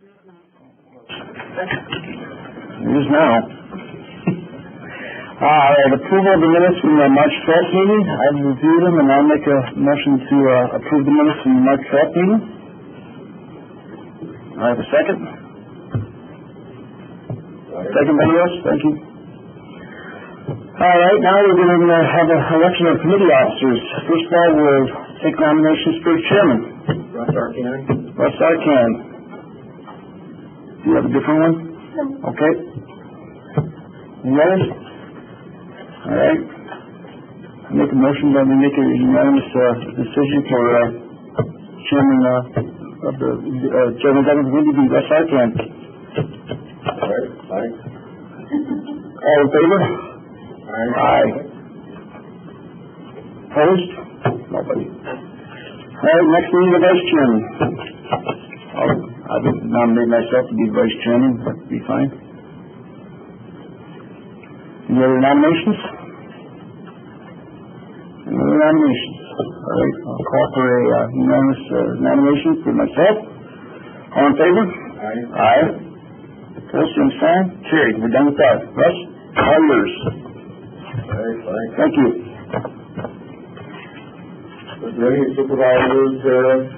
It is now. All right, approval of the minutes from the March 12th meeting. I've reviewed them, and I'll make a motion to approve the minutes from the March 12th meeting. I have a second. Second by Russ. Thank you. All right, now we're going to have an election of committee officers. First of all, we'll take nominations for chairman. Russ Arcan. Russ Arcan. Do you have a different one? No. Okay. Any others? All right. I make a motion that we make a unanimous decision for chairman of the chairman government committee, Russ Arcan. All right. Aye. All in favor? Aye. Opposed? Nobody. All right, next we need a vice chairman. I would nominate myself to be vice chairman. That would be fine. Any other nominations? Any other nominations? All right, I'll call for a unanimous nomination for myself. All in favor? Aye. Aye. Opposed, same sign. Carried. We're done with that. Russ, all yours. All right. Aye. Thank you. Is there any supervisors here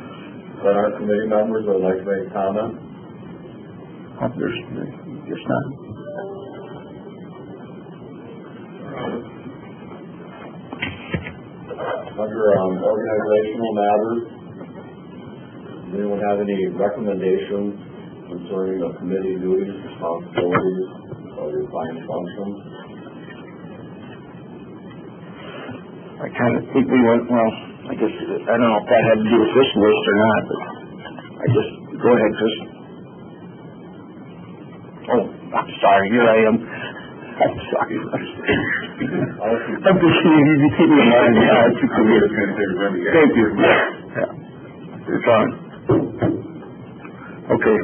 that are committee members that would like to make comment? Oh, there's not. Under organizational matters, does anyone have any recommendations concerning the committee duties, responsibilities, or defined functions? I kind of think we went, well, I guess, I don't know if that had to do with this list or not, but I just, go ahead, Chris. Oh, I'm sorry, here I am. I'm sorry. I'm just seeing you keep me in mind. Yeah, it's okay. Thank you. Yeah. It's on. Okay.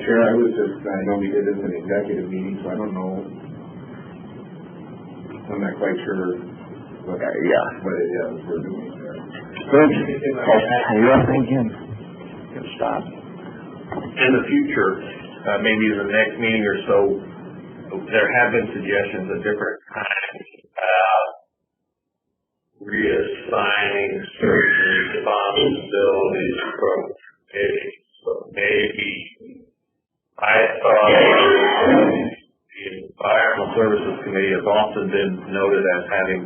Chair, I know we did this in executive meeting, so I don't know. I'm not quite sure what it is we're doing there. Good. You're up again. Stop. In the future, maybe in the next meeting or so, there have been suggestions at different times reassigning certain responsibilities from committees. So maybe I thought the Environmental Services Committee has often been noted as having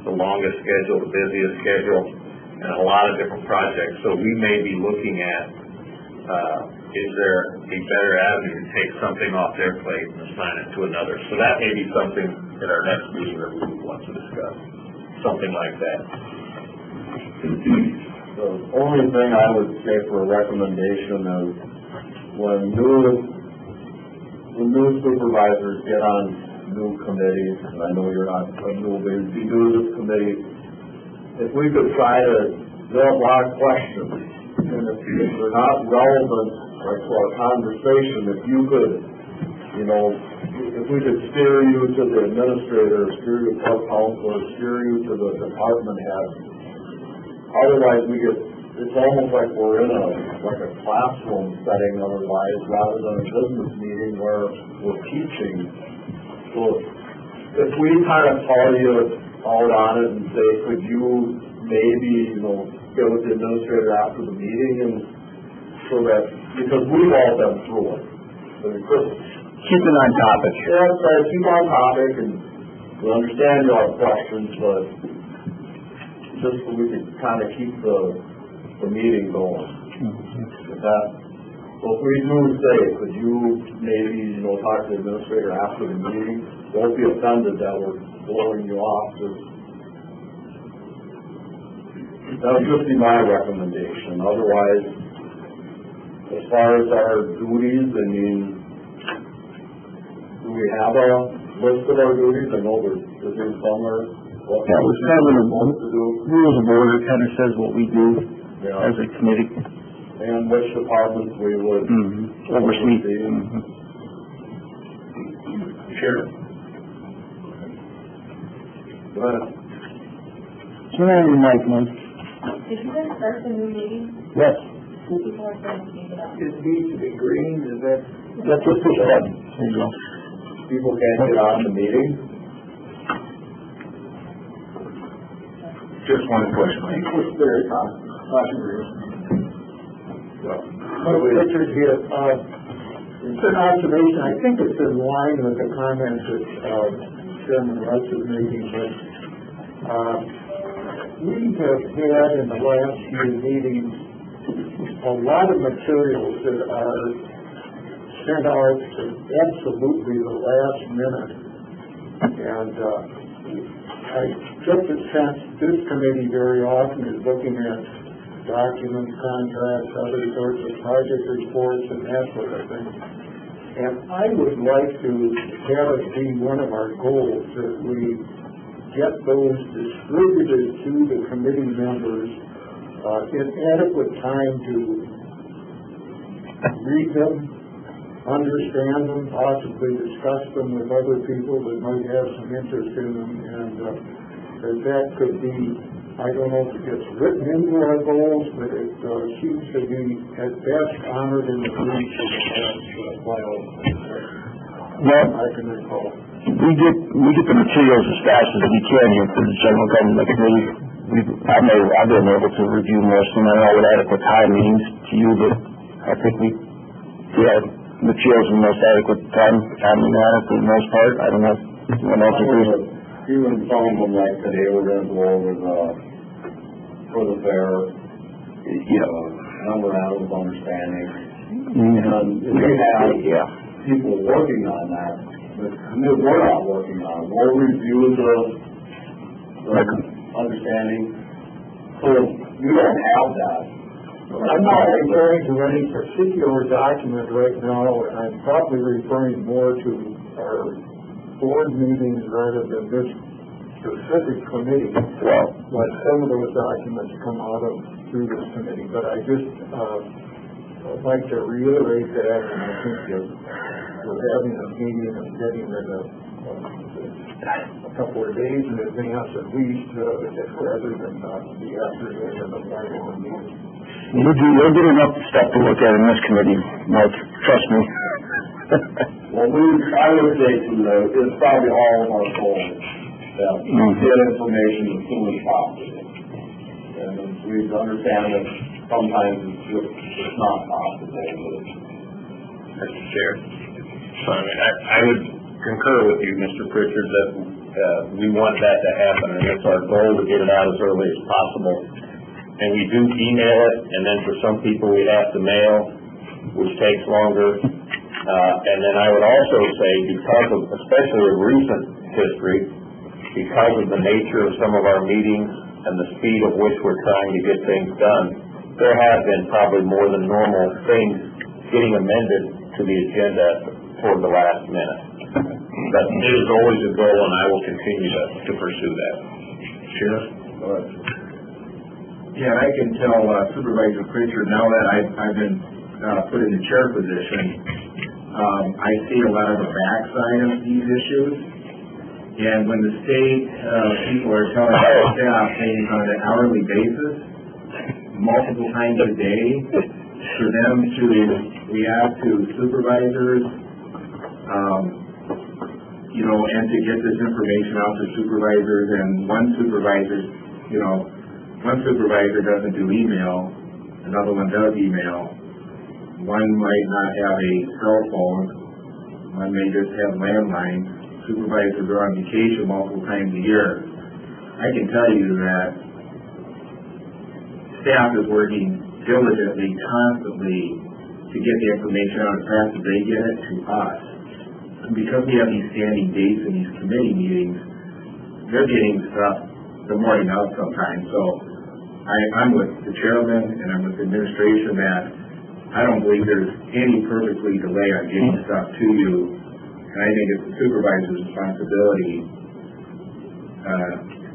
the longest schedule, the busiest schedule, and a lot of different projects. So we may be looking at is there a better avenue to take something off their plate and assign it to another? So that may be something at our next meeting that we want to discuss. Something like that. The only thing I would say for a recommendation is when new supervisors get on new committees, and I know you're not new, but if you do this committee, if we could try to build a lot of questions, and if they're not relevant to our conversation, if you could, if we could steer you to the administrator, steer you to our counselor, steer you to the department head. Otherwise, it's almost like we're in a classroom setting otherwise, rather than a business meeting where we're teaching. So if we kind of call you out on it and say, could you maybe, get with the administrator after the meeting, and so that, because we've all been through it. Keep it on topic. Yeah, so keep on topic, and we understand you have questions, but just so we can kind of keep the meeting going. So if we do say, could you maybe, talk to the administrator after the meeting, don't be offended that we're blowing you off. That would just be my recommendation. Otherwise, as far as our duties, do we have a list of our duties? I know there's somewhere. Yeah, it was kind of in the rules of order. Kind of says what we do as a committee. And which departments we would oversee. Sure. Go ahead. Turn on your mic, man. Did you guys start the new meeting? Yes. It needs to be green, is that? That's just push button. There you go. People can't get on the meeting? Just one question. It's very controversial. Richard here, it's an observation, I think it's in line with the comments that Chairman Russ is making, but we have had in the last few meetings a lot of materials that are sent out at absolutely the last minute. And I get the sense this committee very often is looking at documents, contracts, other sorts of project reports, and that sort of thing. And I would like to have it be one of our goals that we get those distributed to the committee members in adequate time to read them, understand them, possibly discuss them with other people that might have some interest in them, and that could be, I don't know if it gets written into our goals, but it seems to be at best honored in the briefs of the last while. Well, I can recall. we get the materials as fast as we can here for the general government committee. I've been able to review most of them. I don't know what adequate time means to you, but I think we had materials in the most adequate time for the most part. I don't know if anyone else agrees. Even some of them, like today, we're going to go over for the fair, memorandum of understanding. And we have people working on that, but we're not working on it. We'll review the understanding. So we don't have that. I'm not referring to any particular document right now. I'm probably referring more to our board meetings rather than this specific committee. Well, but some of those documents come out of through this committee. But I just would like to reiterate that, and I think that we're having a meeting and getting it a couple of days in advance at least, rather than the afternoon of the final meeting. You'll get enough stuff to look at in this committee, Mike. Trust me. Well, I would say it's probably all of our goals that we get information as soon as possible. And we understand that sometimes it's not possible. Mr. Chair. So, I would concur with you, Mr. Pritchard, that we want that to happen, and it's our goal to get it out as early as possible. And we do email it, and then for some people we have to mail, which takes longer. And then I would also say, because of, especially of recent history, because of the nature of some of our meetings and the speed of which we're trying to get things done, there have been probably more than normal things getting amended to the agenda toward the last minute. But it is always a goal, and I will continue to pursue that. Sheriff? Yeah, I can tell Supervisor Pritchard, now that I've been put in the chair position, I see a lot of the backside of these issues. And when the state people are telling their staff things on an hourly basis, multiple times a day, for them to react to supervisors, and to get this information out to supervisors, and one supervisor doesn't do email, another one does email. One might not have a cell phone, one may just have landlines. Supervisors are on vacation multiple times a year. I can tell you that staff is working diligently, constantly, to get the information out as fast as they get it to us. And because we have these standing dates in these committee meetings, they're getting stuff the morning of sometimes. So I'm with the chairman and I'm with the administration that I don't believe there's any perfectly delay on getting stuff to you. And I think it's the supervisor's responsibility.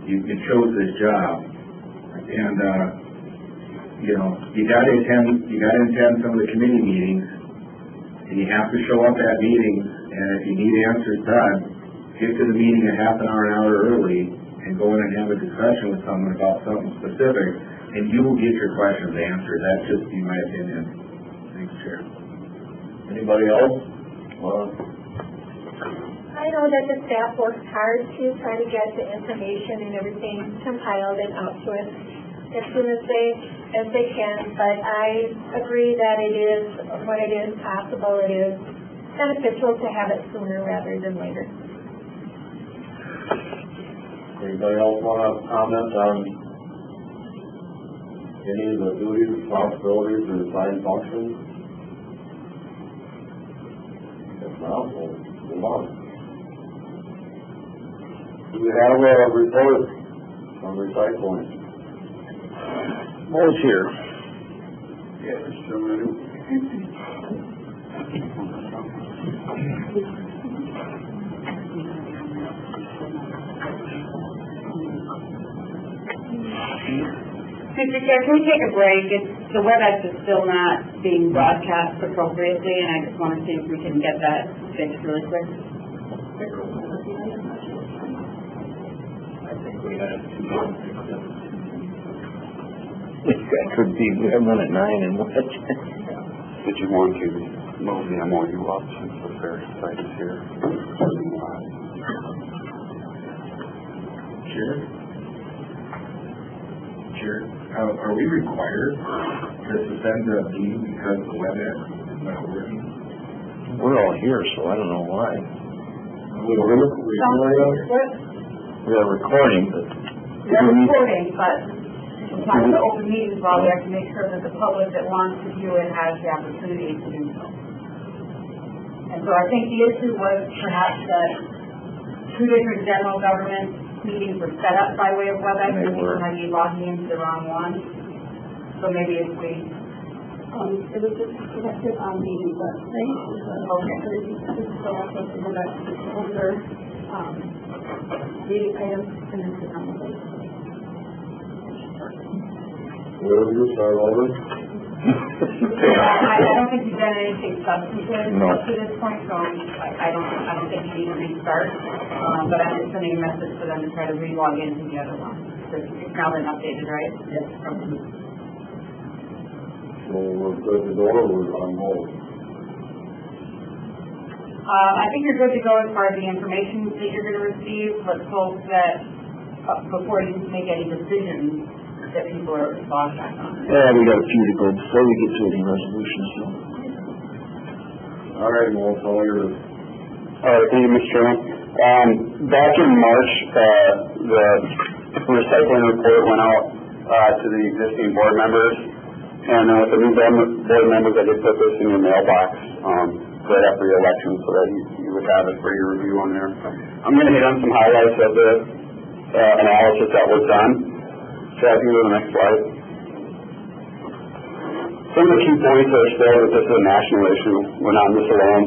You chose this job, and you got to attend some of the committee meetings, and you have to show up at meetings. And if you need answers done, get to the meeting a half an hour early, and go in and have a discussion with someone about something specific. and you will get your questions answered. That's just be my opinion. Thanks, Chair. Anybody else? I know that the staff works hard to try to get the information and everything compiled and out to us as soon as they can, but I agree that it is, when it is possible, it is beneficial to have it sooner rather than later. Anybody else want to comment on any of the duties, responsibilities, or assigned functions? If not, we'll move on. Do we have a report on recycling? Mo's here. Yeah, Mr. Ready. Mr. Chair, can we take a break? The WebEx is still not being broadcast appropriately, and I just want to see if we can get that fixed really quick. I think we had That could be, we have one at 9 and what? Did you want to move the MOU up since the fair site is here? Chair, are we required to suspend the meeting because the WebEx is not working? We're all here, so I don't know why. We are recording, but We're recording, but sometimes the open meetings law, we have to make sure that the public that wants to view it has the opportunity to do so. And so I think the issue was perhaps that two different general government meetings were set up by way of WebEx, and people might be logging into the wrong one. So maybe if we... it was just connected on the website. Okay. So also to go back to the older meeting items and then click on the link. Will you start over? I don't think you've done anything substantive No. up to this point, so I don't think you need to restart. But I'm just sending a message for them to try to re-log into the other one. So it's now been updated, right? Yes. So we're good to go, or we're on hold? I think you're good to go as far as the information that you're going to receive. Let's hope that before you make any decisions, that people are logged back on. yeah, we got a few to go before we get to any resolutions. So. All right, well, it's all yours. All right, thank you, Mr. Chairman. Back in March, the recycling report went out to the existing board members, and with the new board members, I did put this in your mailbox right after the election so that you would have it for your review on there. I'm going to hit on some highlights of the analysis that was done. So I can go to the next slide. Some of the key points are still that this is a national issue. We're not in this alone.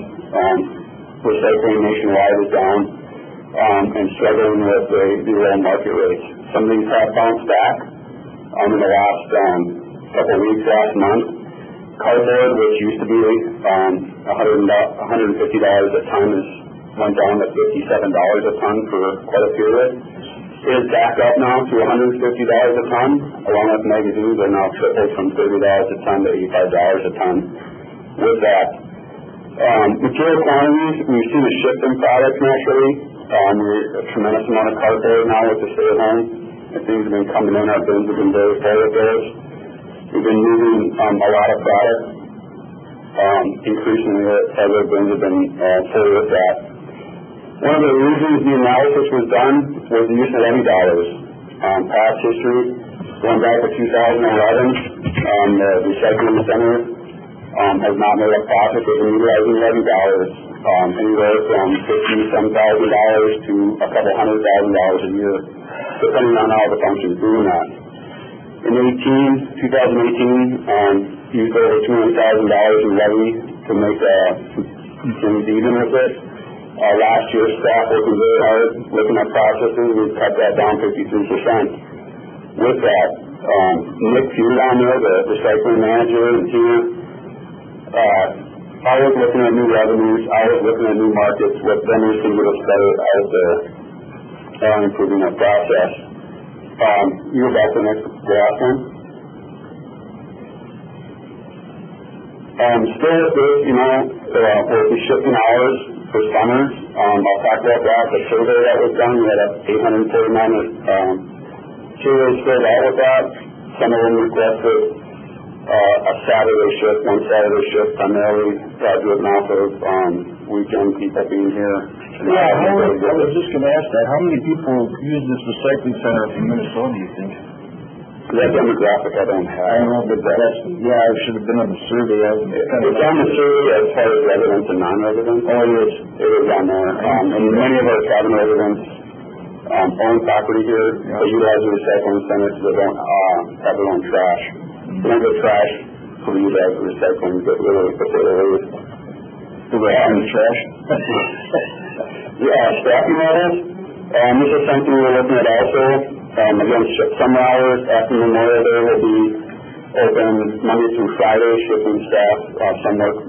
Recycling nationwide is down and struggling with the low market rates. Some of these have bounced back in the last couple of weeks, last month. Cardboard, which used to be $150 a ton, went down to $57 a ton for quite a period. Is back up now to $150 a ton, along with magazines are now tripled from $30 a ton to $85 a ton. With that, material quantities, we've seen a shift in products naturally. A tremendous amount of cardboard now with the stay-at-home, and things have been coming in. Our bins have been very full with those. We've been moving a lot of product, increasingly other bins have been full with that. One of the reasons the analysis was done was the use of levy dollars. Past history, going back to 2011, the recycling center has not made a profit. They've been utilizing levy dollars anywhere from $50,000 to a couple $100,000 a year, depending on how the function's doing that. In 2018, used over $200,000 in levy to make things even with it. Last year, staff working very hard, looking at processes, we've cut that down 53%. With that, Nick Pugh down there, the recycling manager and team, I was looking at new revenues, I was looking at new markets, what vendors can get us better out there, improving our process. You go back to the last one. Still with this, with the shifting hours for summers, I'll talk about that. The survey that was done, we had 849 surveys filled out with that. Some of them requested a Saturday shift, one Saturday shift, primarily driven off of weekend people being here. Yeah, I was just going to ask that. How many people use this recycling center in Minnesota, do you think? That demographic I don't have. I don't know, but I should have been on the survey. It's on the survey as far as residents and non-residents. Oh, it is. It is on there. And many of our cabin residents own property here. They utilize the recycling center so they don't have their own trash. They don't get trash for utilize the recycling, but literally before they leave. Do they have any trash? Yeah, staffing levels. This is something we're looking at also. Again, summer hours after Memorial Day will be open Monday through Friday, shipping staff. Some work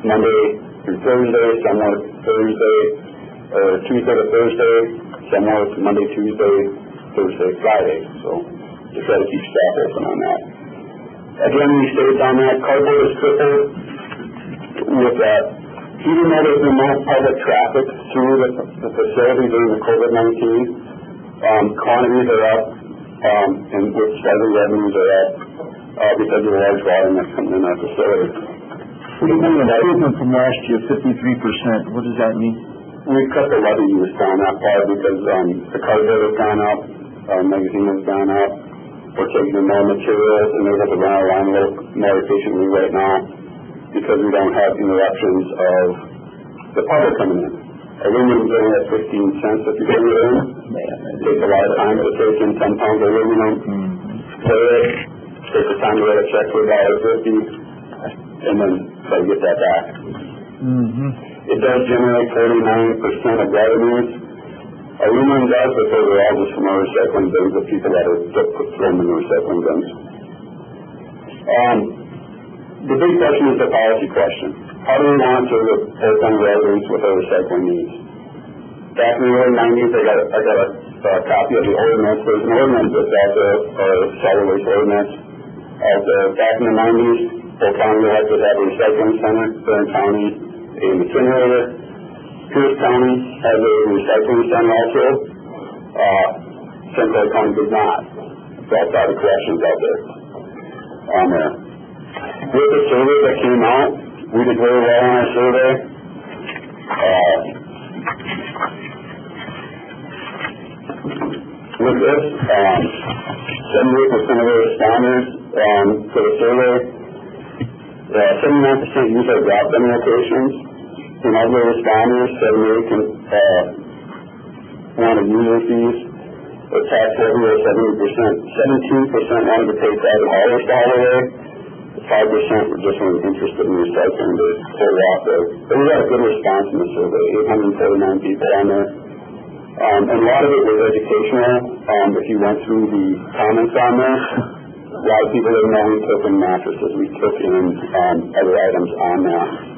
Monday through Thursday, some work Thursday, or Tuesday to Thursday, some work Monday, Tuesday, Thursday, Friday. So just try to keep staff open on that. Again, we stayed on that. Cardboard is tripled with that. Even though there's been no public traffic through the facility during the COVID-19, quantities are up, and with slightly revenues are up, because of the large volume that's coming in our facility. What do you mean by improvement from last year, 53%? What does that mean? We cut the levy use down that far because, the cardboard has gone up, magazine has gone up. We're taking in more materials and able to run our line a little more efficiently right now because we don't have interruptions of the public coming in. Aluminum getting at 15 cents if you bring it in. It takes a lot of time to take in 10 pounds of aluminum, clear it, take the time to write a check for $1.50, and then try to get that back. It does generate 49% of revenues. Aluminum does, but those are all just from our recycling bins of people that are thrown in the recycling bins. The big question is the policy question. How do we want to Polk County residents with our recycling needs? Back in the early 90s, I got a copy of the ordinance. There's an ordinance that's out there, or solid waste ordinance out there. Back in the 90s, Polk County elected to have a recycling center, Barron County a incinerator. Pierce County has a recycling center also. St. Clair County does not. So that's all the corrections out there on there. With the survey that came out, we did very well on our survey. With this, 78% of our responders to the survey, 79% use our drop bin locations. And of the responders, 78 wanted user fees or tax revenue, 17% wanted to pay private haulers to haul away. 5% were just interested in recycling to pull off there. But we got a good response in the survey, 849 people on there. And a lot of it was educational. If you went through the comments on there, a lot of people didn't know we took in mattresses. We took in other items on that.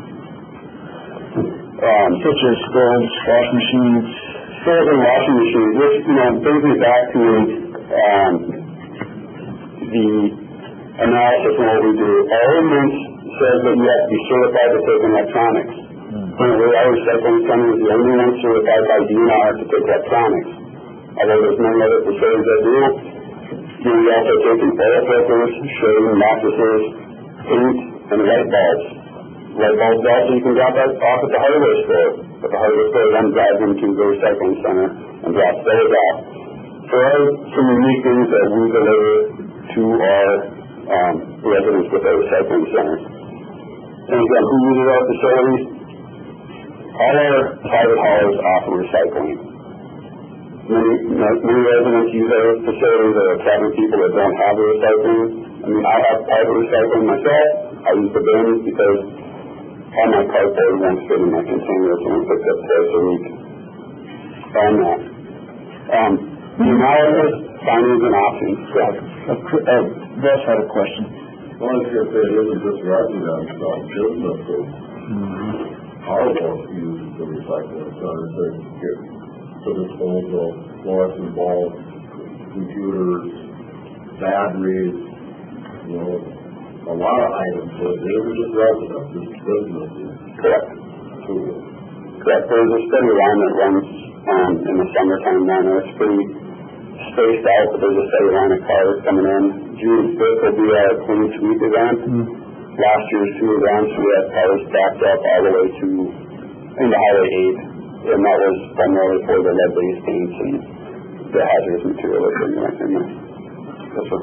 Such as stoves, washing machines. Stoves and washing machines, which, brings me back to the analysis of what we do. Our ordinance says that you have to be certified to take electronics. Currently, our recycling center is the only one certified by DNR to take electronics. Although there's many other facilities that do. We also take in oil filters, shaving, mattresses, paint, and light bulbs. Light bulbs also you can drop off at the hardware store. But the hardware store then drives into the recycling center and drops those off. So there are some unique things that we deliver to our residents with our recycling center. And again, who uses our facilities? All our private haulers offer recycling. Many residents use our facilities that are cabin people that don't have the recycling. I mean, I have private recycling myself. I use the bins because all my cardboard won't fit in my container. It's only picked up twice a week on that. The analysis, findings, and options. Russ had a question. Well, I was going to say, it isn't just residents, businesses. All of us use the recycling center to get to dispose of fluorescent bulbs, computers, batteries, a lot of items, so they were just residents, just businesses. Correct. Correct. There's a steady line that runs in the summertime down there. It's pretty spaced out, but there's a steady line of cars coming in. June 5th will be our clean sweep event. Last year's 2 events, we had cars backed up all the way to into Highway 8, and that was primarily for the lead-based paints and the hazardous material that they went in there. That's what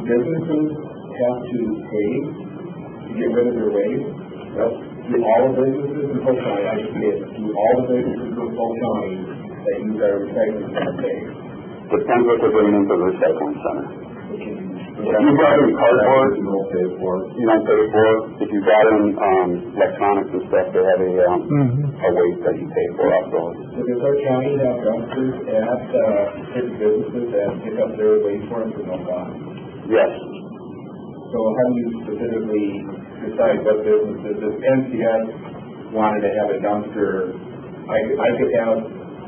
businesses have to pay to get rid of their waste. Do all the businesses in Polk County, I just did, do all the businesses in Polk County that use our recycling center pay? depends what they're bringing into the recycling center. If you brought in cardboard, you don't pay for it. You don't pay for it. If you brought in electronics and stuff, they have a weight that you pay for off those. So does our county have dumpsters at certain businesses that pick up their waste for them for no cost? Yes. So how do you specifically decide what businesses, if NCS wanted to have a dumpster, I could have,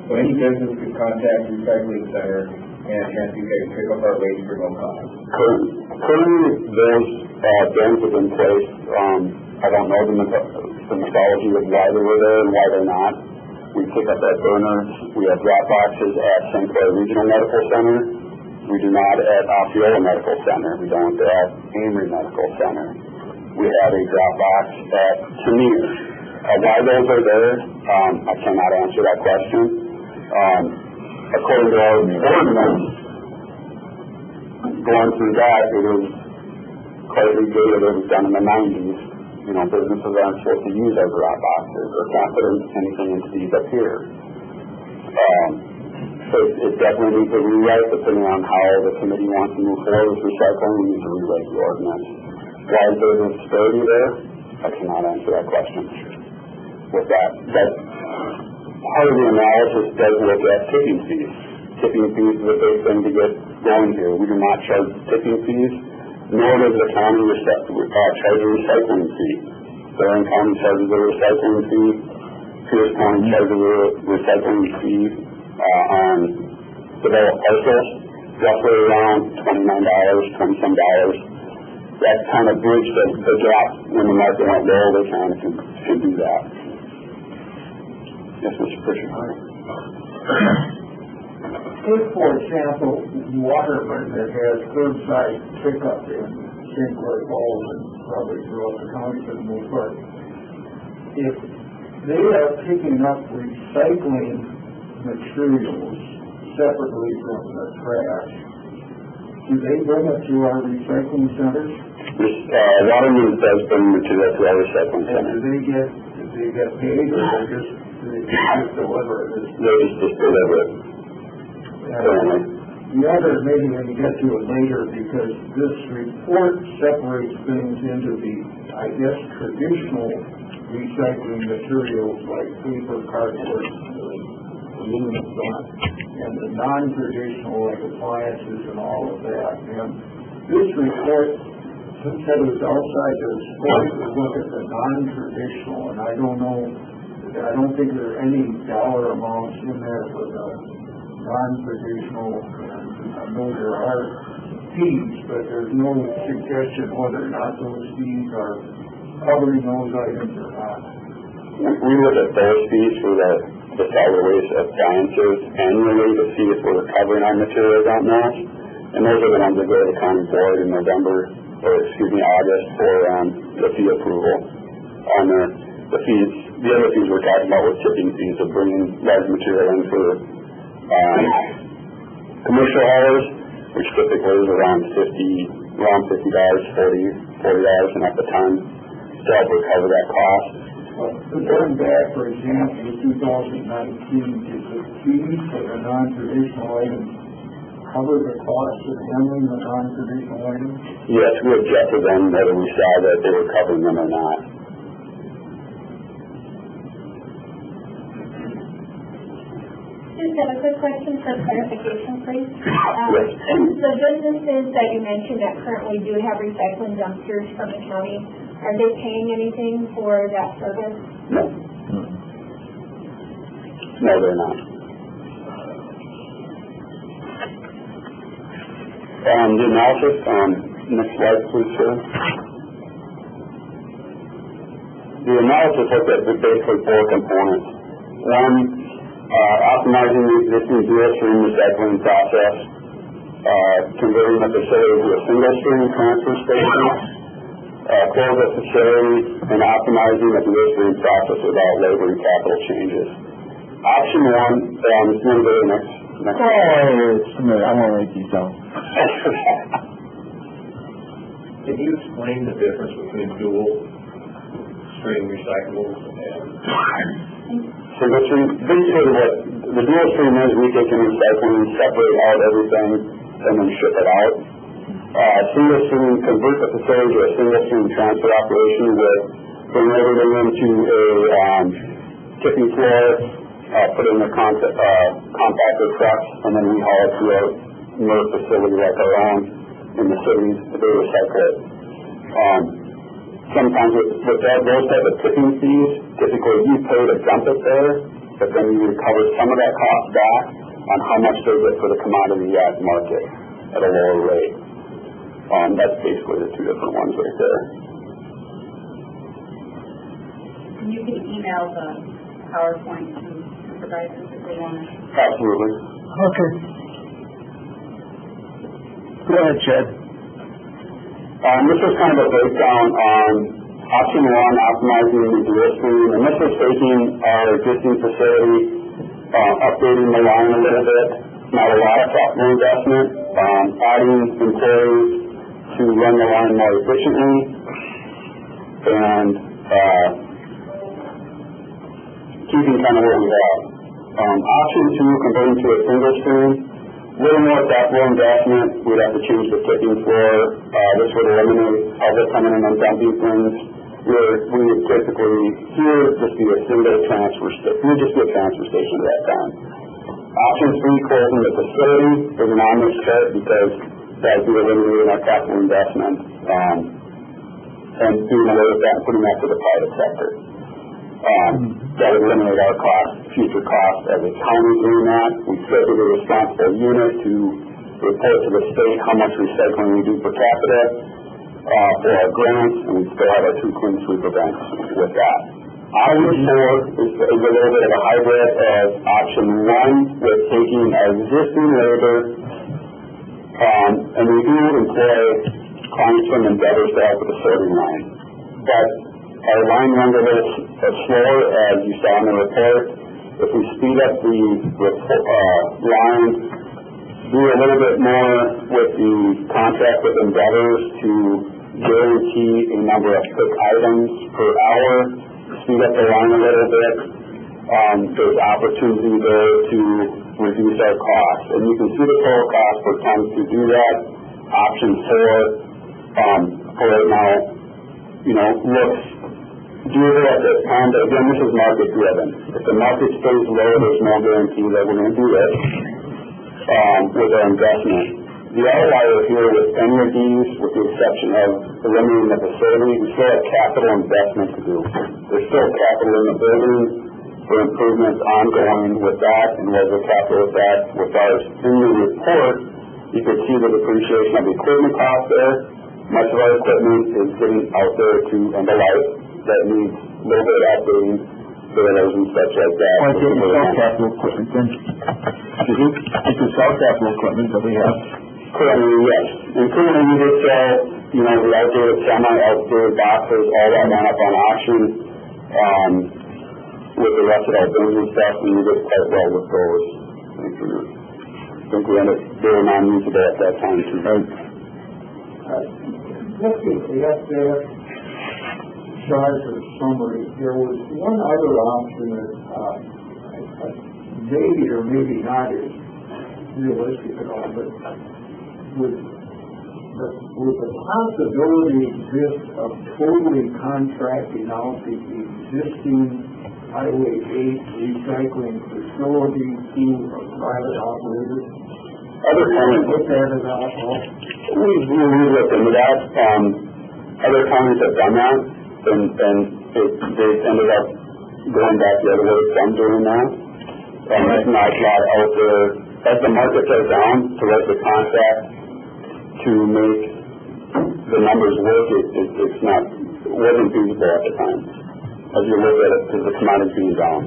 so any business could contact the recycling center and have you guys pick up our waste for no cost? Currently, those bins have been placed. I don't know the mythology of why they were there and why they're not. We pick up at burners. We have drop boxes at St. Clair Regional Medical Center. We do not at Osceola Medical Center. We don't at Amory Medical Center. We have a drop box at Tamir. Why those are there, I cannot answer that question. According to our ordinance, going through that, it was quite regulated. It was done in the 90s. You know, businesses aren't supposed to use our drop boxes or can't put anything into these up here. So it definitely needs a rewrite depending on how the committee wants to move forward with recycling. We need to rewrite the ordinance. Why is there a disparity there? I cannot answer that question. With that part of the analysis does look at tipping fees. Tipping fees is a big thing to get going here. We do not charge tipping fees, nor does the county charge a recycling fee. Barron County charges a recycling fee. Pierce County charges a recycling fee on developed parcels, roughly around $29, $20-some. That kind of bridged the gap when the market went low. They kind of can do that. Yes, Mr. Fisher. If, for example, Waterman that has curbside pickup in St. Clair Falls and probably throughout the county for the most part, if they are picking up recycling materials separately from the trash, do they bring it to our recycling centers? Waterman does bring material to our recycling center. And do they get paid, or they just deliver it? They just deliver it. The other, maybe when you get to it later, because this report separates things into the, I guess, traditional recycling materials like paper, cardboard, aluminum, and the non-traditional like appliances and all of that. And this report said it was outside the scope to look at the non-traditional, and I don't think there are any dollar amounts in there for the non-traditional. I know there are fees, but there's no suggestion whether or not those fees are covering those items or not. We look at those fees for the solid waste appliances annually to see if we're covering our materials on those. And those are the ones that go to the county board in August for the fee approval on there. The other fees we're talking about were tipping fees of bringing large material in for commercial hours, which typically is around $50, $40, and at the time to help recover that cost. Going back, for example, to 2019, did the fees for the non-traditional items cover the cost of handling the non-traditional items? Yes, we objected them whether we saw that they were covering them or not. Just have a quick question for clarification, please. Yes. The businesses that you mentioned that currently do have recycling dumpsters from the county, are they paying anything for that service? No. No, they're not. The analysis, next slide please, sir. The analysis looked at basically 4 components. One, optimizing the existing dual stream recycling process, converting the facility to a single stream transfer station, close the facility, and optimizing the dual stream process without labor and capital changes. Option 1, is going to go to the next. I want to write these down. Can you explain the difference between dual stream recyclables and single stream? Basically what the dual stream is, we take in recycling, separate out everything, and then ship it out. Single stream, convert the facility to a single stream transfer operation with bring everything into a tipping floor, put it in a compactor trucks, and then we haul it to a MRF facility like our own in the city to recycle it. Sometimes with that, those type of tipping fees, typically you pay to dump it there, but then you recover some of that cost back on how much they get for the commodity at market at a lower rate. That's basically the 2 different ones right there. And you can email the PowerPoint to supervisors if they want to. Absolutely. Okay. Go ahead, Chad. This is kind of a breakdown on option 1, optimizing the dual stream, and this is taking our existing facility, updating the line a little bit, not a lot of capital investment, adding employees to run the line more efficiently, and keeping kind of what we have. Option 2, converting to a single stream. A little more capital investment. We'd have to change the tipping floor. This would eliminate public coming in and dumping things. We would typically here just be a single transfer station. We would just be a transfer station at that time. Option 3, closing the facility, isn't on this chart because that would be eliminating our capital investment and doing away with that and putting that to the private sector. That would eliminate our future costs as a county doing that. We set with a responsible unit to report to the state how much recycling we do per capita for our grants, and we still have our 2 clean sweep events with that. Option 4 is a little bit of a hybrid of option 1 with taking our existing labor, and we do employ clients from endeavors to help with the sorting line. But our line runs a little slower, as you saw in the report. If we speed up the line, do a little bit more with the contract with endeavors to guarantee a number of pick items per hour, speed up the line a little bit, there's opportunity there to reduce our costs. And you can see the total cost per ton to do that. Option 4, for right now, looks doable at this time, but again, this is market driven. If the market stays low, there's no guarantee that we're going to do this with our investment. The outlier here with any of these, with the exception of eliminating the facility, we still have capital investment to do. There's still capital in the building for improvements ongoing with that, and there's a capital with that with ours. In the report, you can see the depreciation of the equipment cost there. Much of our equipment is getting out there to end of life. That needs a little bit of updating, trailers and such like that. Well, it's the cell capital equipment then. It's the cell capital equipment that we have. Currently, yes. And currently we did sell, the outdated semi-outdated boxes, all that went up on auction with the rest of our bins and stuff, and we did quite well with those. I think we ended up very non-usable at that time too. Let's see, we have to chart or summary. There was one other option that maybe or maybe not is realistic at all, but with the possibility exist of totally contracting out the existing Highway 8 recycling facility to a private operator. Other counties looked at it all. We looked into that. Other counties have done that, and they ended up going back the other way from doing that. There's not a lot out there. As the market goes down to write the contract to make the numbers work, it wasn't feasible at the time. As you look at it, because the commodities being down.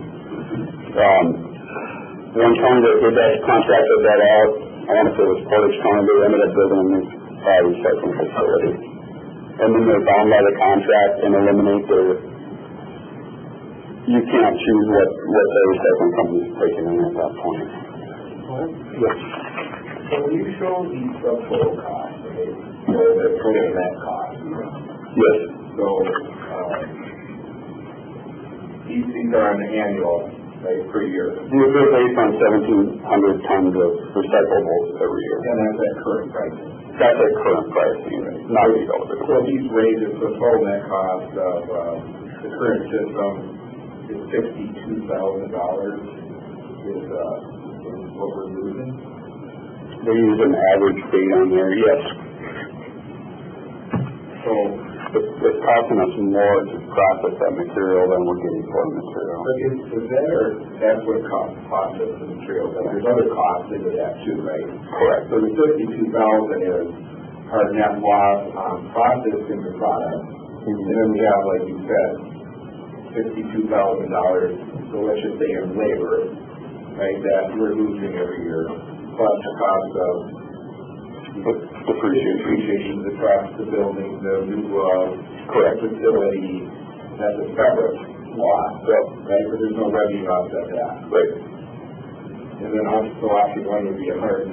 One county that did that, contracted that out, I want to say it was Polk County, they ended up building a new recycling facility. And then they're bound by the contract and eliminate you can't choose what the recycling company is taking in at that point. Yes. So when you show the subtotal cost, okay, so the total net cost. Yes. So, these are on an annual, right, per year. They're based on 1,700 tons of recyclables every year. And that's at current pricing. That's at current pricing, not relevant. So these wages, the total net cost of the current system is $62,000 is what we're losing. They use an average date on there, yes. So it's costing us more to process that material than we're getting for the material. but is that, or that's what costs to process the material, but there's other costs into that too, right? Correct. So the $52,000 is our net loss on processing the product. And then we have, like you said, $52,000, so let's just say in labor, right, that we're losing every year, plus the cost of depreciation, the trucks, the building, the new facility, that's a separate loss, right, but there's no revenue offset that. Right. And then option one would be $107,000,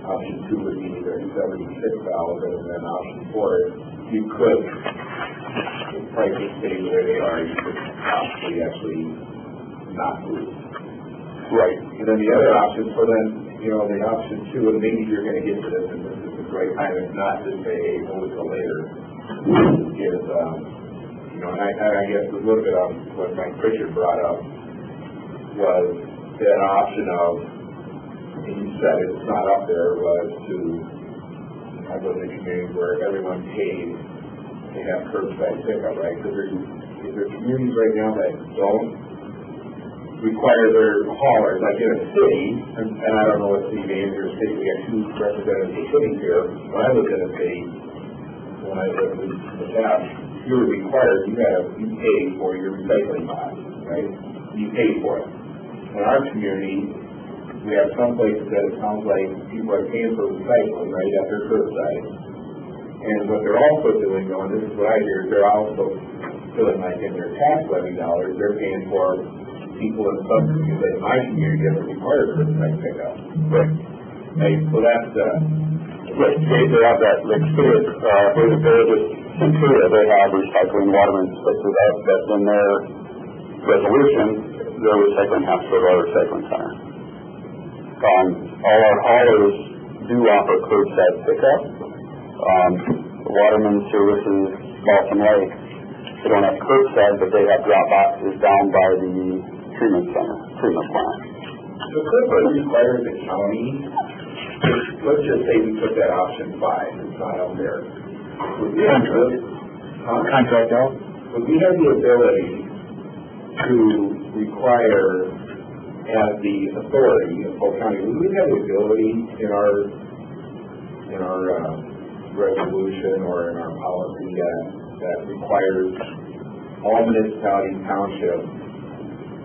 option two would be $76,000, and then option four, you could, if prices stay the way they are, you could possibly actually not lose. Right. And then the other option, so then, the option two, and maybe you're going to get to this, and this is the great time, it's not to say, hey, hold it till later, is, and I guess a little bit of what Mike Pritchard brought up was that option of, and you said it's not up there, was to, I go to communities where everyone pays to have curbside pickup, right? Because there's communities right now that don't require their haulers, like in a city, and I don't know what city manager or city, we got two representatives sitting here. When I lived in a city, when I lived in the past, you were required, you pay for your recycling box, right? You pay for it. In our community, we have some places that it sounds like people are paying for recycling, right, at their curbside. And what they're also doing, though, and this is what I hear, they're also feeling like in their tax levy dollars, they're paying for people in some communities, like my community, that require curbside pickup. Right. So that's They have that, like, for the villages, Centuria, they have recycling. Waterman splits it up, but in their resolution, their recycling has to go to our recycling center. All our haulers do offer curbside pickup. Waterman Services, Balsam Lake, they don't have curbside, but they have drop boxes down by the treatment plant. So could what requires the county, let's just say we took that option 5, it's not out there. Would we have Contract out? Would we have the ability to require, as the authority of Polk County, would we have the ability in our resolution or in our policy that requires all municipalities, townships,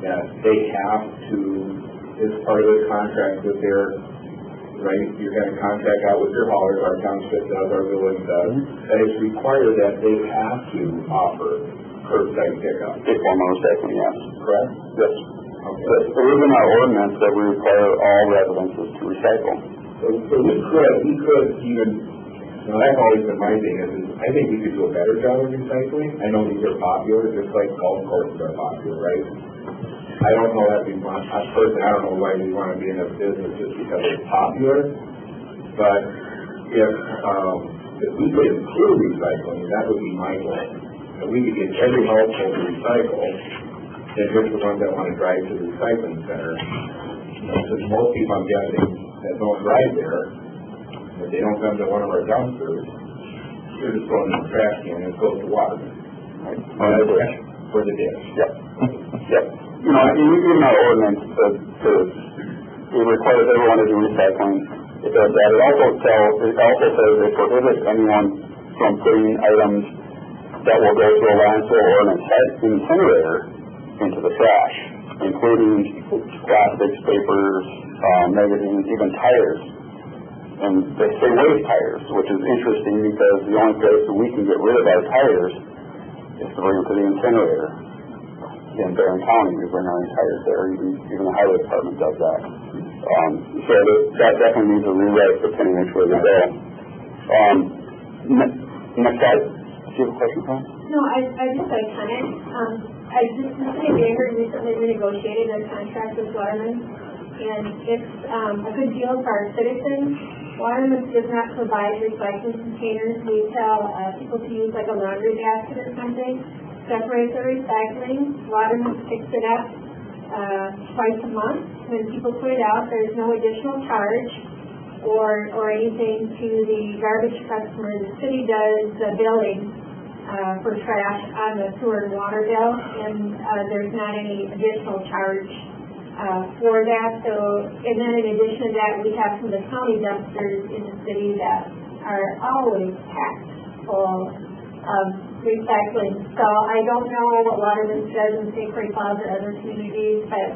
that they have to, as part of their contract with their, right, you're going to contract out with your haulers, our township does, our village does, that it's required that they have to offer curbside pickup. They form a recycling, yes. Correct? Yes. Okay. There is in our ordinance that we require all residences to recycle. So we could even, that's always been my thing, is I think we could do a better job of recycling. I know these are popular, just like golf courses are popular, right? I don't know that we want, I don't know why we want to be in a business just because it's popular, but if we could improve recycling, that would be my goal. If we could get every household to recycle, then just the ones that want to drive to the recycling center, because most people, I'm guessing, that don't drive there, if they don't come to one of our dumpsters, they're just throwing in the trash can and it goes to water. Right? For the dish. Yep. Yep. Even our ordinance, it requires everyone to do recycling. It does that. It also says it prohibits anyone from putting items that will go to a landfill or an incinerator into the trash, including plastics, papers, magazines, even tires. And they say waste tires, which is interesting because the only place that we can get rid of our tires is to bring them to the incinerator. In Barron County, we bring our own tires there. Even the highway department does that. So that definitely needs a rewrite depending which way we go. Next slide. Do you have a question, Tom? No, I just had a comment. The city of Amber recently renegotiated their contract with Waterman, and it's a good deal for our citizens. Waterman does not provide recycling containers. We tell people to use like a laundry basket or something, separate the recycling. Waterman picks it up twice a month. When people put it out, there's no additional charge or anything to the garbage customer. The city does the billing for trash on the sewer and water bill, and there's not any additional charge for that. So, and then in addition to that, we have some of the county dumpsters in the city that are always packed full of recycling. So I don't know what Waterman says in St. Croix Falls or other communities, but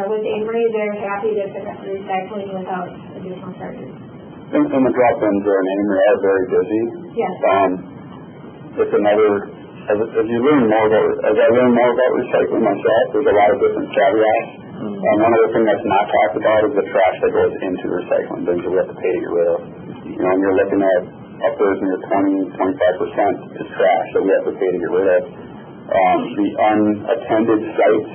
with Amory, they're happy to pick up the recycling without additional charges. And the drop-ins there in Amory are very busy. Yes. It's another, as I learn more about recycling myself, there's a lot of different caveats. And one other thing that's not talked about is the trash that goes into recycling, things that we have to pay to get rid of. You know, and you're looking at upwards near 20-25% is trash that we have to pay to get rid of. The unattended sites,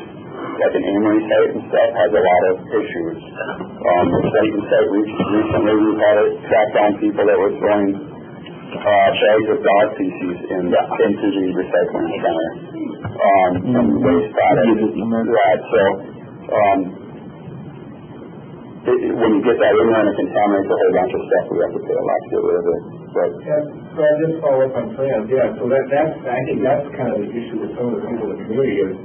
like an Amory site and stuff, has a lot of issues. The site recently we've had to track down people that were throwing bags of dog feces into the recycling center. Some waste products. Right, so when you get that in there and it contaminates a whole bunch of stuff, we have to pay a lot to get rid of it. But so I just follow up on Fran's. Yeah, so I think that's kind of the issue with some of the people in the community is,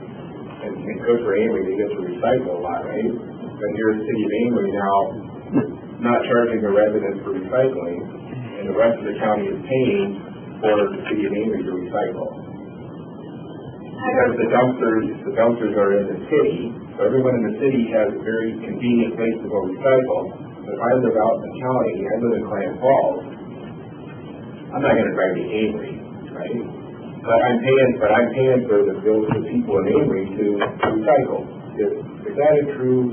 and good for Amory, they get to recycle a lot, right? But here in the city of Amory now, not charging the residents for recycling, and the rest of the county is paying for the city of Amory to recycle. Because the dumpsters are in the city, so everyone in the city has a very convenient place to go recycle. But if I live out in the county, I live in Clan Falls, I'm not going to drive to Amory, right? But I'm paying for the bills for people in Amory to recycle. Is that a true?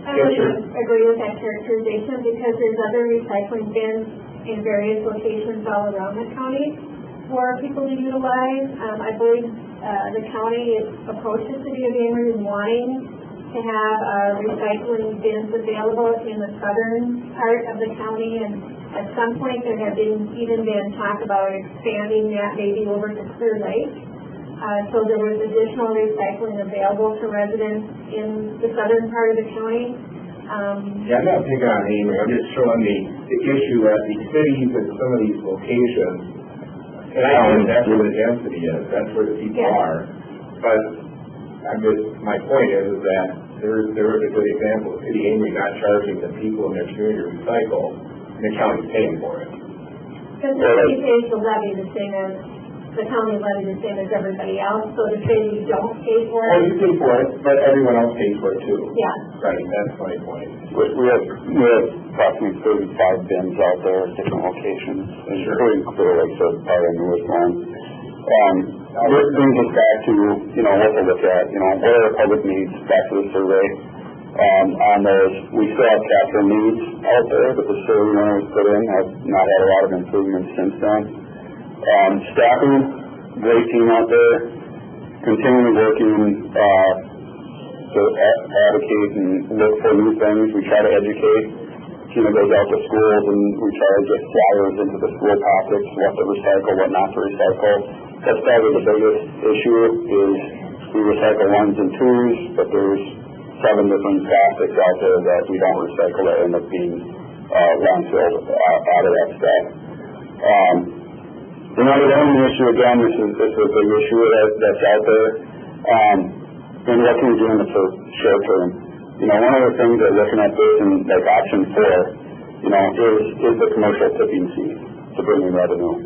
I would agree with that characterization because there's other recycling bins in various locations all around the county for people to utilize. I believe the county approached the city of Amory wanting to have recycling bins available in the southern part of the county, and at some point there have even been talk about expanding that maybe over to Clear Lake. So there was additional recycling available to residents in the southern part of the county. Yeah, I'm not picking on Amory. I'm just showing the issue at these cities and some of these locations. And I know that's where the density is. That's where the people are. But my point is that there is a good example of City Amory not charging the people in their community to recycle, and the county's paying for it. Because the city pays the levy the same as the county levy the same as everybody else, so to say you don't pay for it. Oh, you pay for it, but everyone else pays for it too. Yeah. Right, that's my point. we have approximately 35 bins out there at different locations, including Clear Lake, so it's probably the newest one. This brings us back to, what to look at, what are our public needs, back to the survey. On those, we still have capital needs out there, but the survey numbers put in have not had a lot of improvements since then. Staffing, great team out there, continually working to advocate and look for new things. We try to educate. Tina goes out to schools and we try to get flyers into the school topics, what to recycle, what not to recycle. That's probably the biggest issue is we recycle ones and twos, but there's 7 different plastics out there that we don't recycle that end up being landfilled out of that stuff. The only issue, again, this is a big issue that's out there. And what can we do in the short term? One of the things that looking at this in like option 4 you know, is the commercial tipping fee to bring in revenue?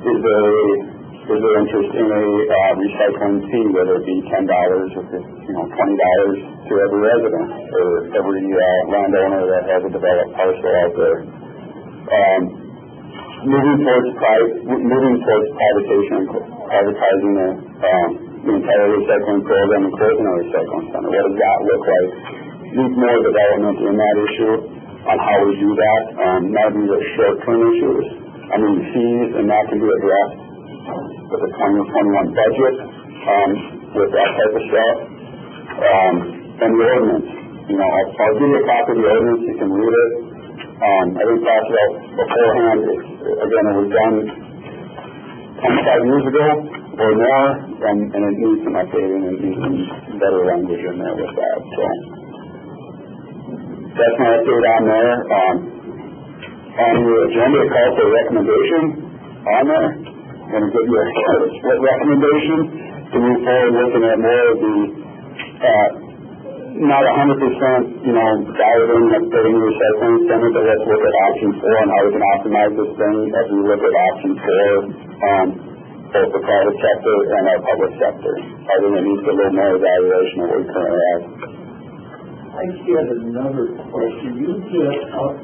Is there interest in a recycling fee, whether it be $10 or $20 to every resident or every landowner that has a developed parcel out there? Moving towards privatizing the entire recycling program and closing our recycling center. What does that look like? Need more development in that issue on how we do that. Not these are short-term issues. I mean, fees, and that can be addressed with the 2021 budget, with that type of stuff. And the ordinance. You know, I'll give you a copy of the ordinance. You can read it. I think talked about beforehand. Again, it was done 25 years ago or more, and it needs some updating and needs some better language in there with that. So that's my update on there. On the agenda, it calls for a recommendation on there. I'm going to give you a split recommendation to move forward looking at more of the not 100%, you know, dive in at putting recycling center, but let's look at option 4 and how we can optimize this thing as we look at option 4, both the private sector and our public sector. I think it needs a little more evaluation of what we currently have. I had another question. You get up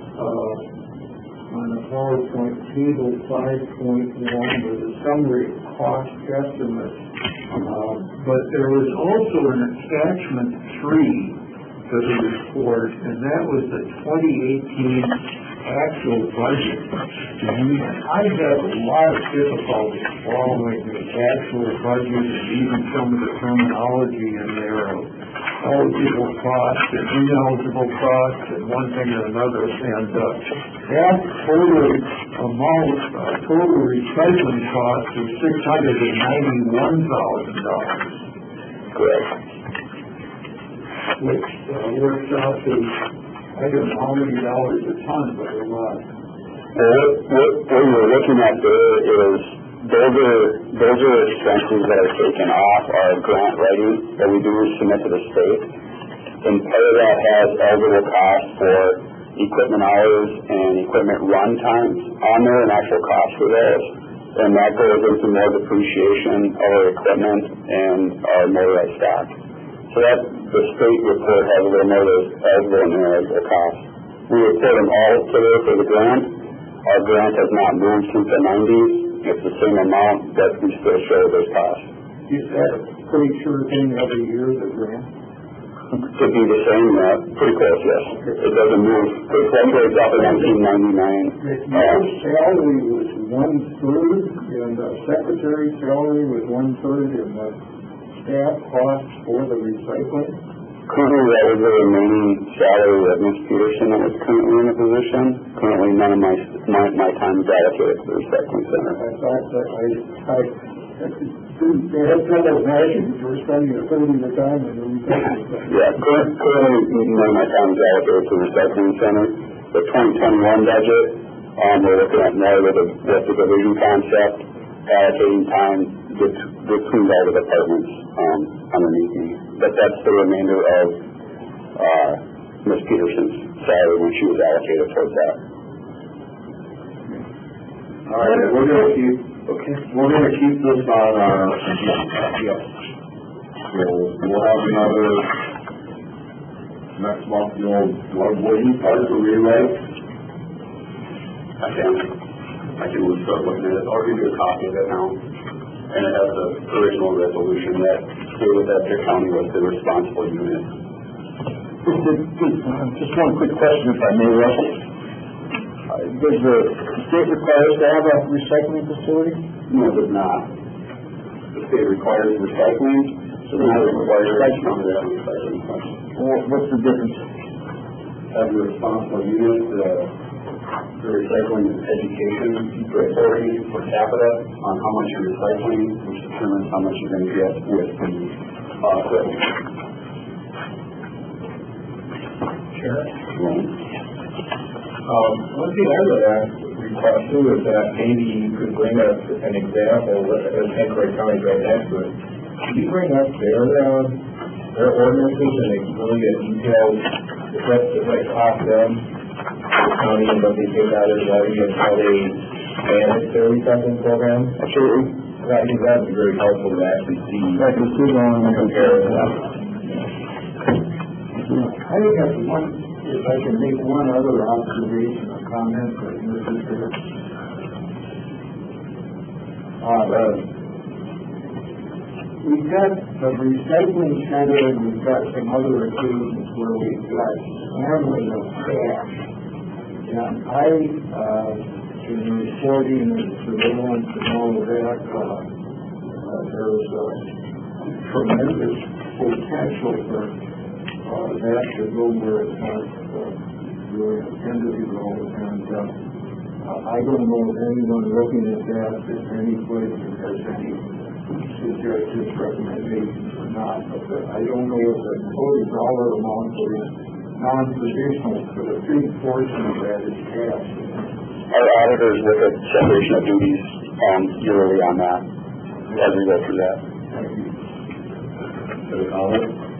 on the PowerPoint table 5.1 with a summary cost estimate, but there was also an attachment 3 to the report, and that was the 2018 actual budget. And I have a lot of difficulty following the actual budget and even some of the terminology in there of eligible costs and ineligible costs and one thing or another. And that total amount, total recycling cost is $691,000. Correct. Which works out to, I don't know how many dollars a ton, but a lot. What you're looking at there is those are expenses that are taken off our grant writing that we do submit to the state. And part of that has eligible costs for equipment hours and equipment run times on there and actual costs for those. And that goes into more depreciation of our equipment and our motorized stock. So that the state report has a little more eligible in there as a cost. We report them all today for the grant. Our grant has not moved since the 90s. It's the same amount that we still show those costs. Is that pretty sure thing every year, the grant? Could be the same, pretty close, yes. It doesn't move. It fluctuates up in 1999. Your salary was 1/3, and the secretary's salary was 1/3, and the staff costs for the recycling? Currently, that was the remaining salary of Ms. Peterson that was currently in the position. Currently, none of my time is allocated to the recycling center. I thought that they had trouble imagining you were spending a third of your time in the recycling center. Yeah, currently, none of my time is allocated to the recycling center. The 2021 budget, we're looking at more with the division concept, allocating time between all the departments underneath me. But that's the remainder of Ms. Peterson's salary when she was allocated towards that. All right, we're going to keep this on our agenda. So we'll have another next month. Will you start to rewrite? I can start looking at it. I'll give you a copy of it now. And it has the original resolution that stated that the county was the responsible unit. Just one quick question, if I may, Russell. Does the state require us to have a recycling facility? No, it does not. The state requires recycling, so it does not require some of that recycling. What's the difference? As a responsible unit, the recycling education authority per capita on how much you're recycling, which determines how much you're going to get with the equipment. Sure. One thing I would ask, request too, is that maybe you could bring us an example, as St. Croix County right next to it. Could you bring us their ordinances and really get detailed what it might cost them county and what they take out of their levy and how they manage their recycling program? Absolutely. I think that would be very helpful to actually see. I can see going and compare that. I think that's one, if I can make one other observation or comment that this is there. We've got the recycling center and we've got some other occasions where we've got handling of cash. And I, in reporting and surveillance and all of that, there's a tremendous potential for that to go where it's not really intended to go. And I don't know if anyone looking at that, if anybody has any suggestions, recommendations or not, but I don't know if the total dollar amount that is non-traditional, but a big portion of that is cash. Our auditors look at separation of duties yearly on that as we go through that.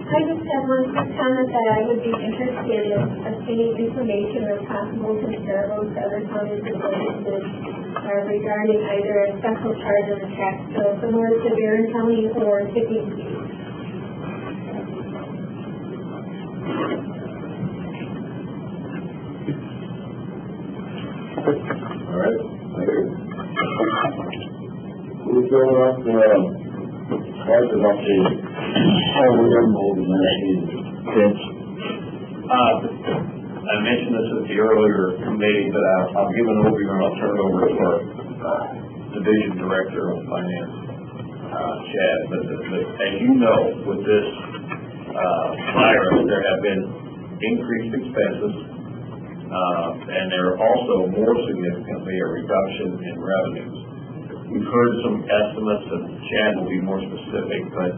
I just have one quick comment that I would be interested in obtaining information or possible comparables to other counties and ordinances regarding either a special charge or a tax bill similar to Barron County or tipping fees. All right, thank you. We'll go up budget update. I mentioned this at the earlier committee, but I'll give an overview and I'll turn it over to our division director of finance, Chad. But as you know, with this virus, there have been increased expenses, and there are also more significantly a reduction in revenues. We've heard some estimates, and Chad will be more specific, but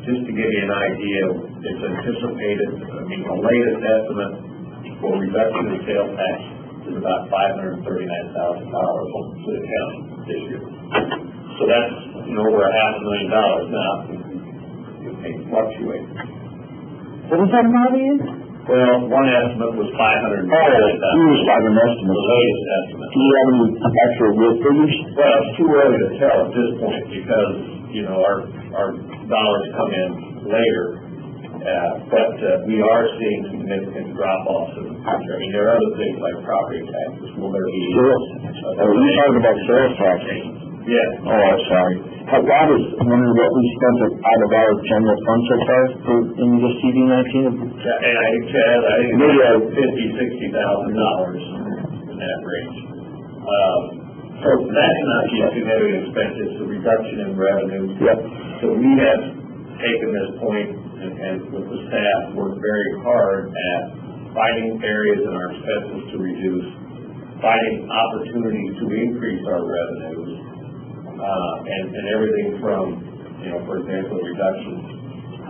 just to give you an idea, it's anticipated, the latest estimate for reduction in sales tax is about $539,000 to the county this year. So that's over $500,000 now. It may fluctuate. What was that amount again? Well, one estimate was $539,000. You was like an estimate. The latest estimate. Do you have any actual real figures? Well, it's too early to tell at this point because, our dollars come in later. But we are seeing significant drop-offs in the future. There are other things like property taxes. Will there be... Sales. You talking about sales tax? Yes. Oh, I'm sorry. I was wondering what we spent out of our general fund so far in the CD19. And I think, Chad, maybe $50,000, $60,000 in that range. So that's not the significant expense, it's the reduction in revenue. Yep. So we have taken this point and with the staff worked very hard at finding areas in our expenses to reduce, finding opportunities to increase our revenues, and everything from, for example, reductions,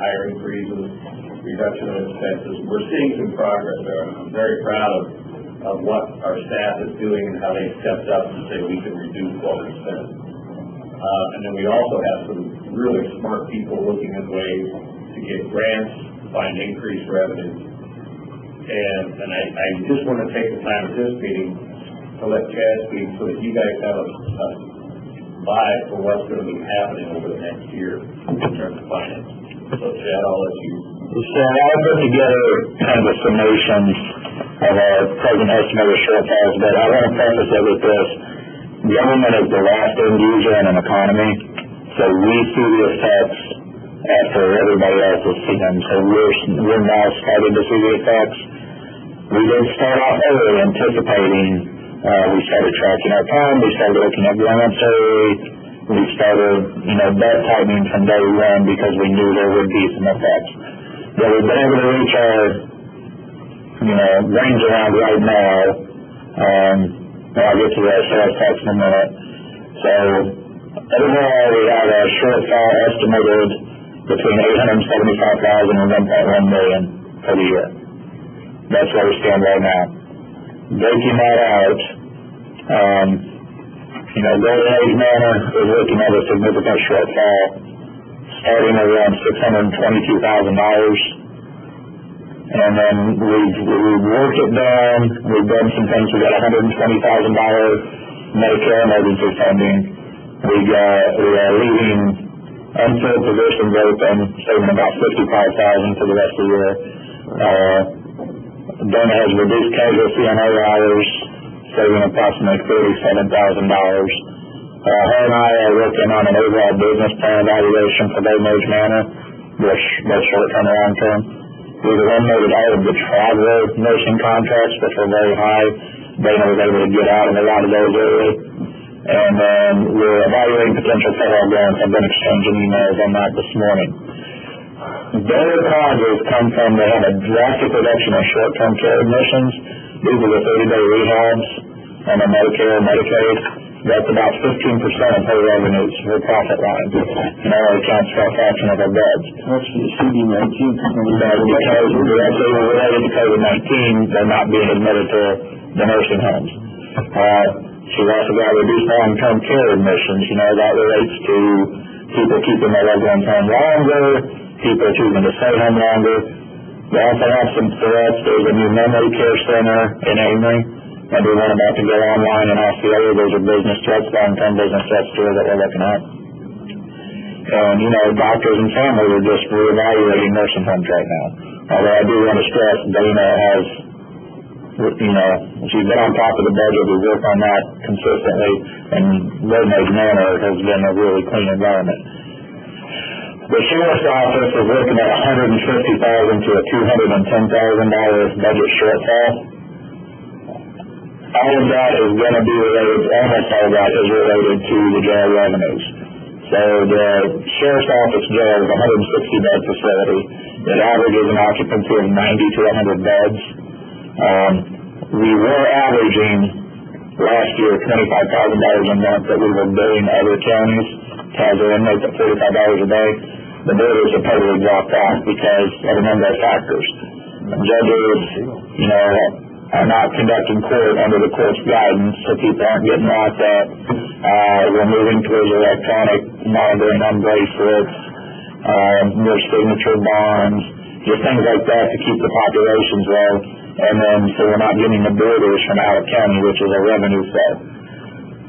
hiring freezes, reduction of expenses. We're seeing some progress there. I'm very proud of what our staff is doing and how they stepped up to say we can reduce what we spend. And then we also have some really smart people looking at ways to get grants, find increased revenue. And I just want to take the time at this meeting to let Chad speak so that you guys have a vibe for what's going to be happening over the next year in terms of finance. So Chad, I'll let you. So I put together kind of a summation of our present estimated shortfalls, but I want to preface it with this. Government is the last end user in an economy, so we see the effects after everybody else has seen them. So we're now starting to see the effects. We did start off early anticipating. We started tracking our time. We started looking at grants early. We started, belt tightening from day one because we knew there would be some effects. But we've been able to reach our, range around right now. I'll get to that sales tax in a minute. So overall, we had a shortfall estimated between $875,000 and $1.1 million for the year. That's where we stand right now. Breaking that out, Golden Age Manor is looking at a significant shortfall, starting around $622,000. And then we've worked it down. We've done some things. We got $120,000 Medicare emergency funding. We are leaving unfilled positions open, saving about $55,000 for the rest of the year. Dana has reduced casualty on our hours, saving approximately $37,000. Her and I are working on an overall business plan evaluation for Bay Merge Manor, both short-term and long-term. We've eliminated all of the traveler nursing contracts, which were very high. Dana was able to get out of a lot of those early. And then we're evaluating potential federal grants. I've been exchanging emails on that this morning. Their causes come from they have a drastic reduction in short-term care admissions. These are the 30-day rehabs on the Medicare and Medicaid. That's about 15% of her revenues, her profit line. And that only accounts for a fraction of her beds. That's for the CD-19. Because directly related to COVID-19, they're not being admitted to the nursing homes. She's also got reduced long-term care admissions. That relates to people keeping their loved ones home longer, people choosing to stay home longer. They also have some threats. There's a new memory care center in Amory, and we want about to go online in Osceola. Those are business threats, long-term business threats too that we're looking at. And, doctors and families are just reevaluating nursing homes right now. Although I do want to stress, Dana has, she's been on top of the budget. We work on that consistently, and Roadmaid Manor has been a really clean environment. The Sheriff's Office is looking at $150,000 to a $210,000 budget shortfall. All of that is going to be related, almost all of that is related to the jail revenues. So the Sheriff's Office jail is a 160-bed facility. It averages an occupancy of 90 to 100 beds. We were averaging last year $25,000 a month that we were billing other counties to have their inmates at $45 a day. The borders have totally dropped off because of a number of factors. Judges, are not conducting court under the court's guidance, so people aren't getting locked up. We're moving towards electronic monitoring on bracelets, more signature bonds, just things like that to keep the populations low. And then, so we're not getting the borders from out of county, which is a revenue set.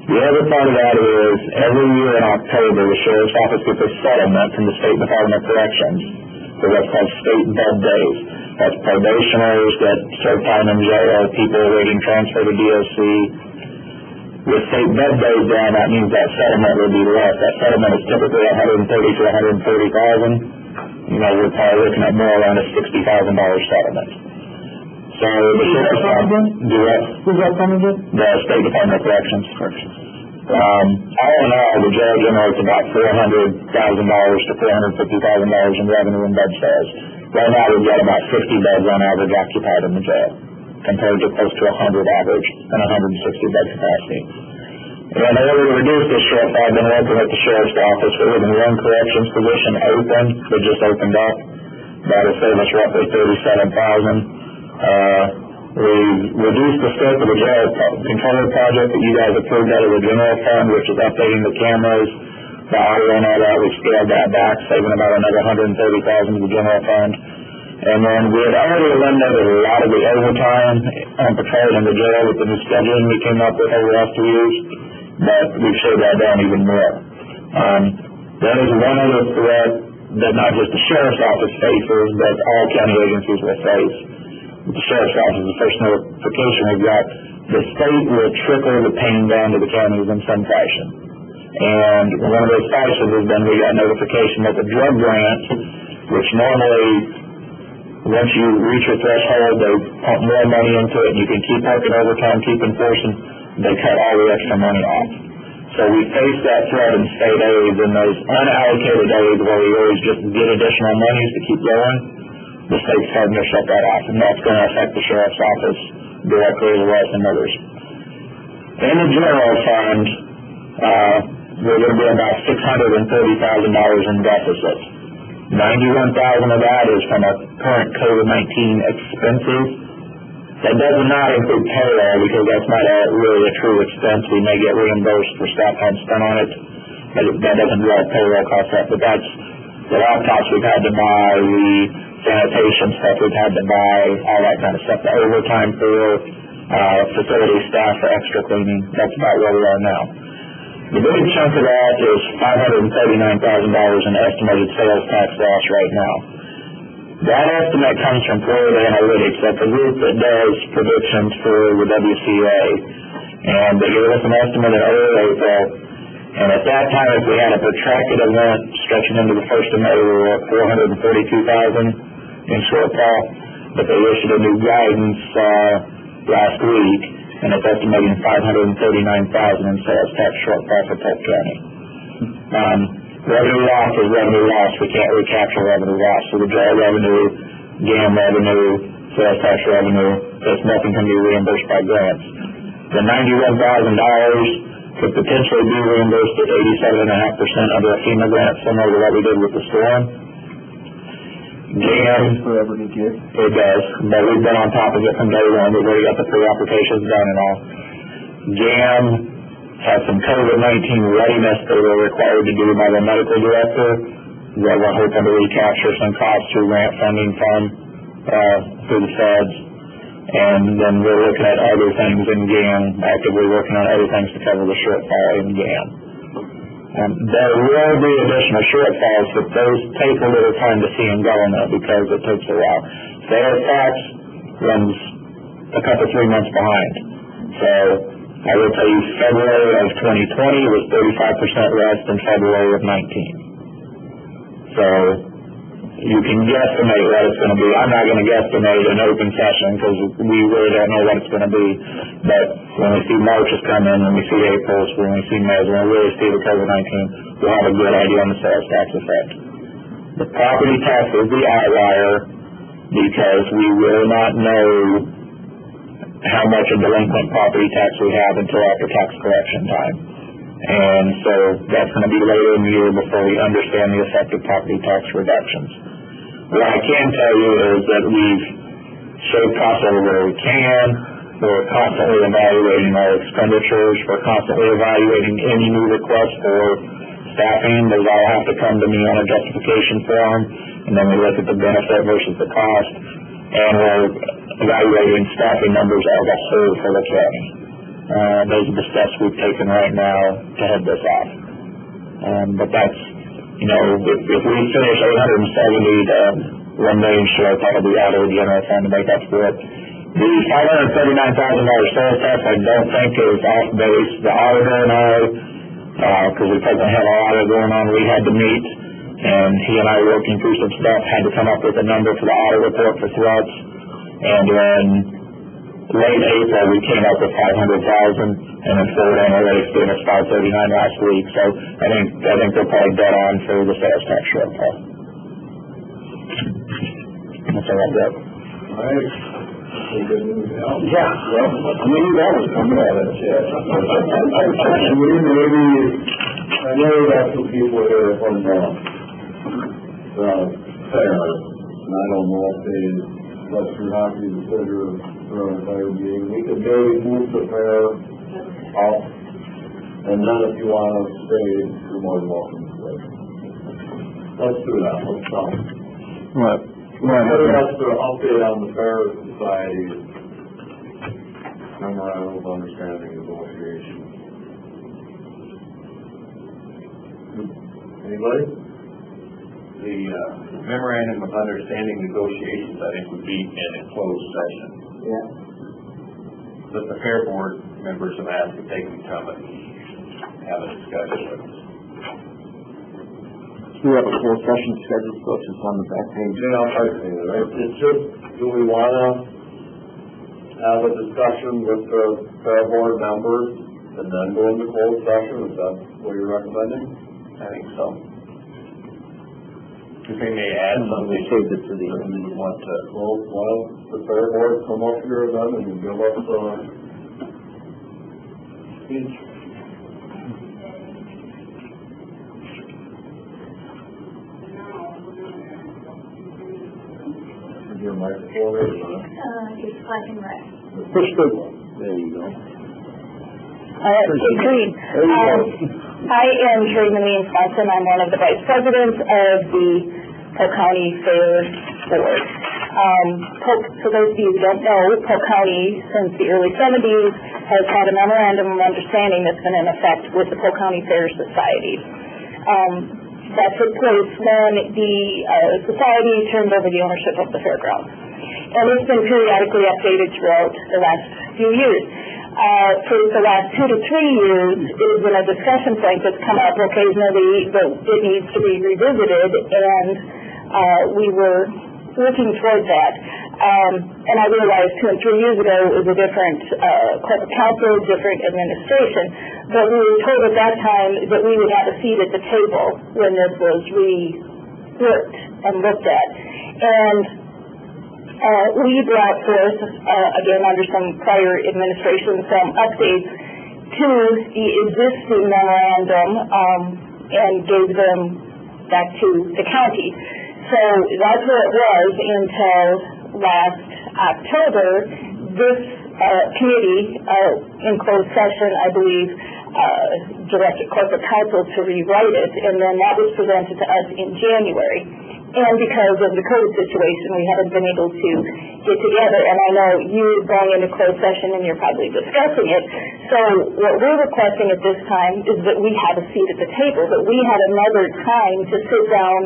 The other part of that is, every year in October, the Sheriff's Office gets a settlement from the State Department of Corrections for what's called state bed days. That's probationers that serve time in jail, people awaiting transfer to DOC. With state bed days down, that means that settlement will be less. That settlement is typically $130,000 to $140,000. We're probably looking at more around a $60,000 settlement. So the Sheriff's Office, Who's that from again? The State Department of Corrections. All in all, the jail generates about $400,000 to $450,000 in revenue and bed sales. Right now, we've got about 50 beds on average occupied in the jail, compared to close to 100 average and 160 bed capacity. And in order to reduce this shortfall, I've been working with the Sheriff's Office. We're leaving one corrections position open that just opened up. That'll save us roughly $37,000. We've reduced the scope of the jail controller project that you guys approved out of the general fund, which is updating the cameras, the audio and all that. We've scaled that back, saving about another $130,000 to the general fund. And then we had already eliminated a lot of the overtime on patrol in the jail with the new scheduling we came up with over the last 2 years, but we've shaved that down even more. There is one other threat that not just the Sheriff's Office faces, but all county agencies will face. The Sheriff's Office is the first notification we've got. The state will trickle the pain down to the counties in some fashion. And one of those fashions has been we got notification that the drug grant, which normally, once you reach your threshold, they pump more money into it, and you can keep working overtime, keep enforcing, they cut all the extra money off. So we face that threat in state aid in those unallocated aid where we always just get additional monies to keep going. The state's starting to shut that off, and that's going to affect the Sheriff's Office directly as well as some others. In the general fund, we're going to be about $630,000 in deficit. $91,000 of that is from our current COVID-19 expenses. That does not include payroll because that's not really a true expense. We may get reimbursed for staff time spent on it, but that doesn't drive payroll costs up. But that's the laptops we've had to buy, the sanitation stuff we've had to buy, all that kind of stuff, the overtime for facility staff for extra cleaning. That's about where we are now. The big chunk of that is $539,000 in estimated sales tax loss right now. That estimate comes from Florida Analytics. That's a group that does predictions for the WCA. And they gave us an estimate in early April. And at that time, if we had a protracted event stretching into the 1st of May, we were at $442,000 in shortfall. But they issued a new guidance last week, and it's estimating $539,000 in sales tax shortfall for Polk County. Revenue loss is revenue loss. We can't recapture revenue loss. So we draw revenue, GAM revenue, sales tax revenue, because nothing can be reimbursed by grants. The $91,000 could potentially be reimbursed at 87.5% under a FEMA grant, similar to what we did with the storm. GAM, forever to get. it does, but we've been on top of it from day one. We've already got the pre-applications done and all. GAM had some COVID-19 readiness they were required to do by the medical director. They were hoping to recapture some costs through grant funding from through the feds. And then we're looking at other things in GAM, actively working on other things to cover the shortfall in GAM. There will be additional shortfalls, but those take a little time to see and go on that because it takes a while. Sales tax runs a couple, 3 months behind. So I will tell you February of 2020 was 35% less than February of 19. So you can guesstimate what it's going to be. I'm not going to guesstimate an open session because we really don't know what it's going to be. But when we see March's come in, when we see April's, when we see May's, when we really see the COVID-19, we'll have a good idea on the sales tax effect. The property tax is the outlier because we will not know how much of delinquent property tax we have until after tax collection time. And so that's going to be later in the year before we understand the effect of property tax reductions. What I can tell you is that we've shaved costs everywhere we can. We're constantly evaluating our expenditures. We're constantly evaluating any new requests for staffing. Those all have to come to me on a justification form, and then we look at the benefit versus the cost, and we're evaluating staffing numbers as a whole for the county. Those are the steps we've taken right now to head this off. But that's, if we finish 870 to 1 million short, that'll be out of the general fund to make up for it. The $539,000 sales tax I don't think is off base. The auditor and I, because we presently have our audit going on, we had to meet, and he and I working through some stuff, had to come up with a number for the audit report for threats, and then late April, we came up with $500,000, and then Florida Analytics gave us $539 last week. So I think they're probably dead on for the sales tax shortfall. That's all I've got. All right. Good news now. Yeah, well, I mean, that was coming at us, yeah. Maybe, I know that some people here from fair, and I don't know if they let your hockey the figure for an entire game. We could maybe move the fair off, and then if you want to stay, you're more than welcome to stay. Let's do that. Let's stop. What? That's the update on the Fair Society Memorandum of Understanding Negotiation. Anybody? The Memorandum of Understanding Negotiations, I think, would be in a closed session. Yeah. But the Fair Board members have asked if they can come and have a discussion with us. We have a closed session scheduled, so it's just on the back page. Right? It's just, do we want to have a discussion with the Fair Board members and then go into closed session? Is that what you're recommending? I think so. Because they may add something. They saved it to the that we would want to. Well, the Fair Board come up here then and give us speech. Your microphone is It's flashing red. push the one. There you go. Green. There you go. I am Sherry Maleen Swanson. I'm one of the vice presidents of the Polk County Fair Board. Polk, for those of you who don't know, Polk County, since the early 70s, has had a memorandum of understanding that's been in effect with the Polk County Fair Society. That took place when the society turned over the ownership of the fairgrounds. And it's been periodically updated throughout the last few years. For the last 2 to 3 years, it has been a discussion point that's come up occasionally that it needs to be revisited, and we were working towards that. And I realized 2 and 3 years ago it was a different corporate council, different administration, but we were told at that time that we would have a seat at the table when this was reworked and looked at. And we brought forth, again under some prior administration, some updates to the existing memorandum and gave them back to the county. So that's where it was until last October. This committee, in closed session, I believe, directed corporate counsel to rewrite it, and then that was presented to us in January. And because of the COVID situation, we haven't been able to get together. And I know you're going into closed session and you're probably discussing it. So what we're requesting at this time is that we have a seat at the table, that we had another time to sit down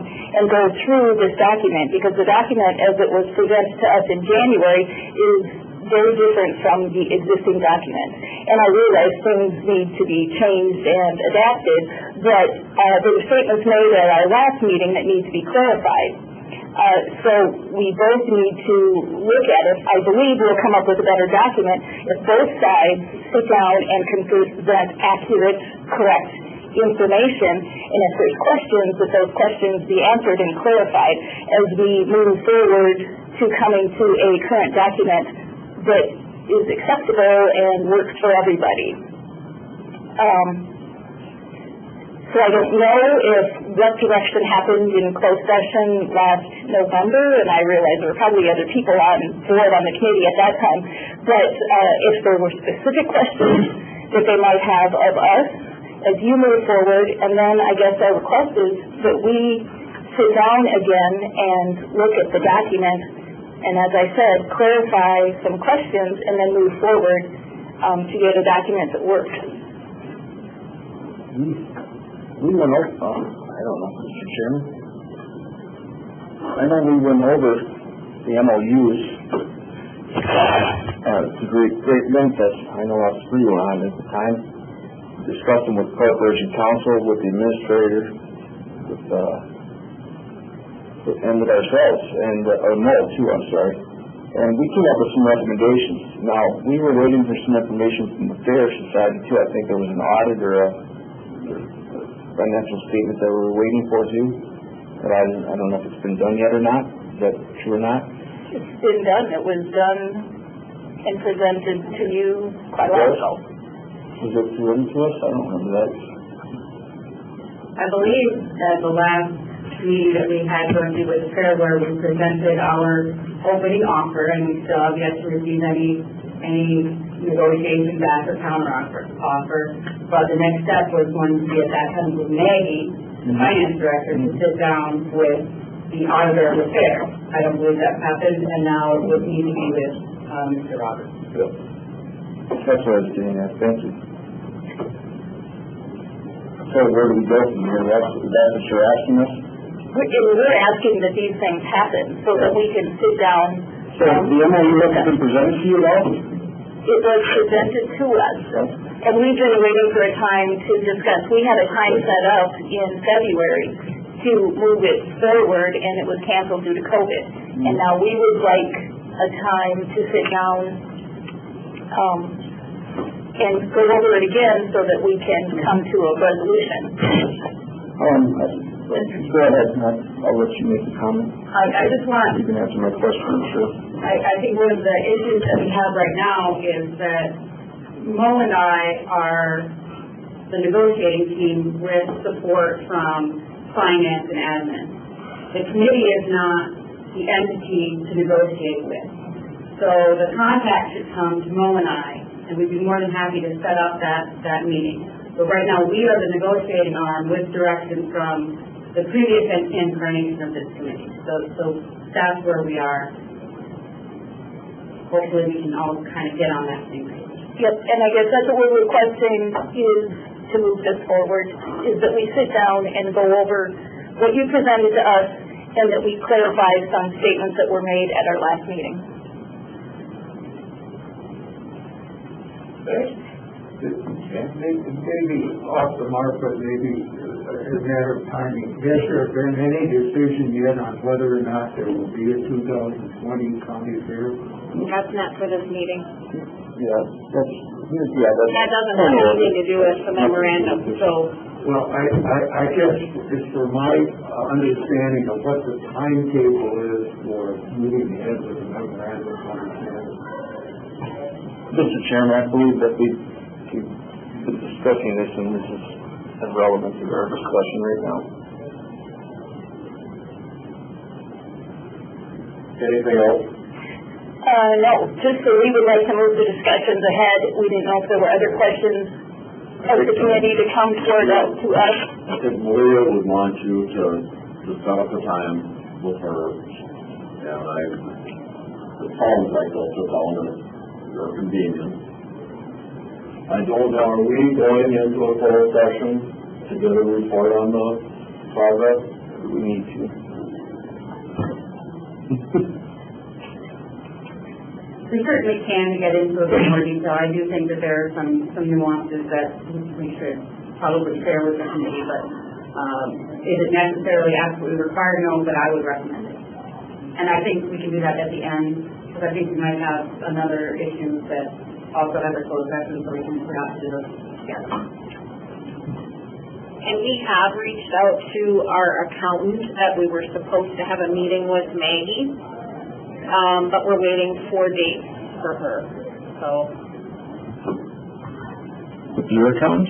and go through this document, because the document as it was presented to us in January is very different from the existing document. And I realize things need to be changed and adapted, but there were statements made at our last meeting that need to be clarified. So we both need to look at it. I believe we'll come up with a better document if both sides sit down and can present accurate, correct information, and if there's questions, that those questions be answered and clarified as we move forward to coming to a current document that is acceptable and works for everybody. So I don't know if what direction happened in closed session last November, and I realize there were probably other people on board on the committee at that time, but if there were specific questions that they might have of us as you move forward, and then I guess our request is that we sit down again and look at the document, and as I said, clarify some questions and then move forward to get a document that works. We went over, I don't know, Mr. Chairman. I know we went over the MOUs to great length. I know us three were on at the time, discussed them with Corporation Counsel, with the administrator, and with ourselves, and Mo too, I'm sorry. And we came up with some recommendations. Now, we were waiting for some information from the Fair Society too. I think there was an audit or a financial statement that we were waiting for too. But I don't know if it's been done yet or not. Is that true or not? It's been done. It was done and presented to you quite a while ago. Was it presented to us? I don't remember that. I believe that the last meeting that we had jointly with the fair where we presented our opening offer, and we still have yet to receive any negotiation back or counter offer. But the next step was going to be at that time with Maggie, the finance director, to sit down with the auditor of the fair. I don't believe that happened, and now it would need to be with Mr. Roberts. Yep. That's what I was getting at. Thank you. So where do we go from here? Is that what you're asking us? We're asking that these things happen so that we can sit down. So the MOU has been presented to you all? It was presented to us, and we've been waiting for a time to discuss. We had a time set up in February to move it forward, and it was canceled due to COVID. And now we would like a time to sit down and go over it again so that we can come to a resolution. Go ahead, I'll let you make a comment. I just want... You can answer my question, I'm sure. I think one of the issues that we have right now is that Mo and I are the negotiating team with support from finance and admin. The committee is not the entity to negotiate with. So the contact should come to Mo and I, and we'd be more than happy to set up that meeting. But right now, we are the negotiating arm with direction from the previous incarnation of this committee. So that's where we are. Hopefully we can all kind of get on that same page. Yep, and I guess that's what we're requesting is to move this forward, is that we sit down and go over what you presented to us and that we clarify some statements that were made at our last meeting. Maybe off the mark, but maybe a matter of timing. Has there been any decision yet on whether or not there will be a 2020 county fair? That's not for this meeting. That doesn't have anything to do with the memorandum, so. Well, I guess it's for my understanding of what the timetable is for moving ahead with the memorandum of understanding. Mr. Chairman, I believe that we've been discussing this, and this is irrelevant to our discussion right now. Anything else? No, just that we would like to move the discussions ahead. We didn't know if there were other questions of the committee to come forward to us. I think Maria would want you to set up a time with her, and it sounds like they'll sit down at your convenience. I don't know, are we going into a closed session to get a report on the progress? We need to. We certainly can get into a bit more detail. I do think that there are some nuances that we should probably share with the committee, but is it necessarily absolutely required? No, but I would recommend it. And I think we can do that at the end, because I think we might have another issue that also has a closed session, so we can perhaps do those together. And we have reached out to our accountant that we were supposed to have a meeting with Maggie, but we're waiting for dates for her. So. With your account?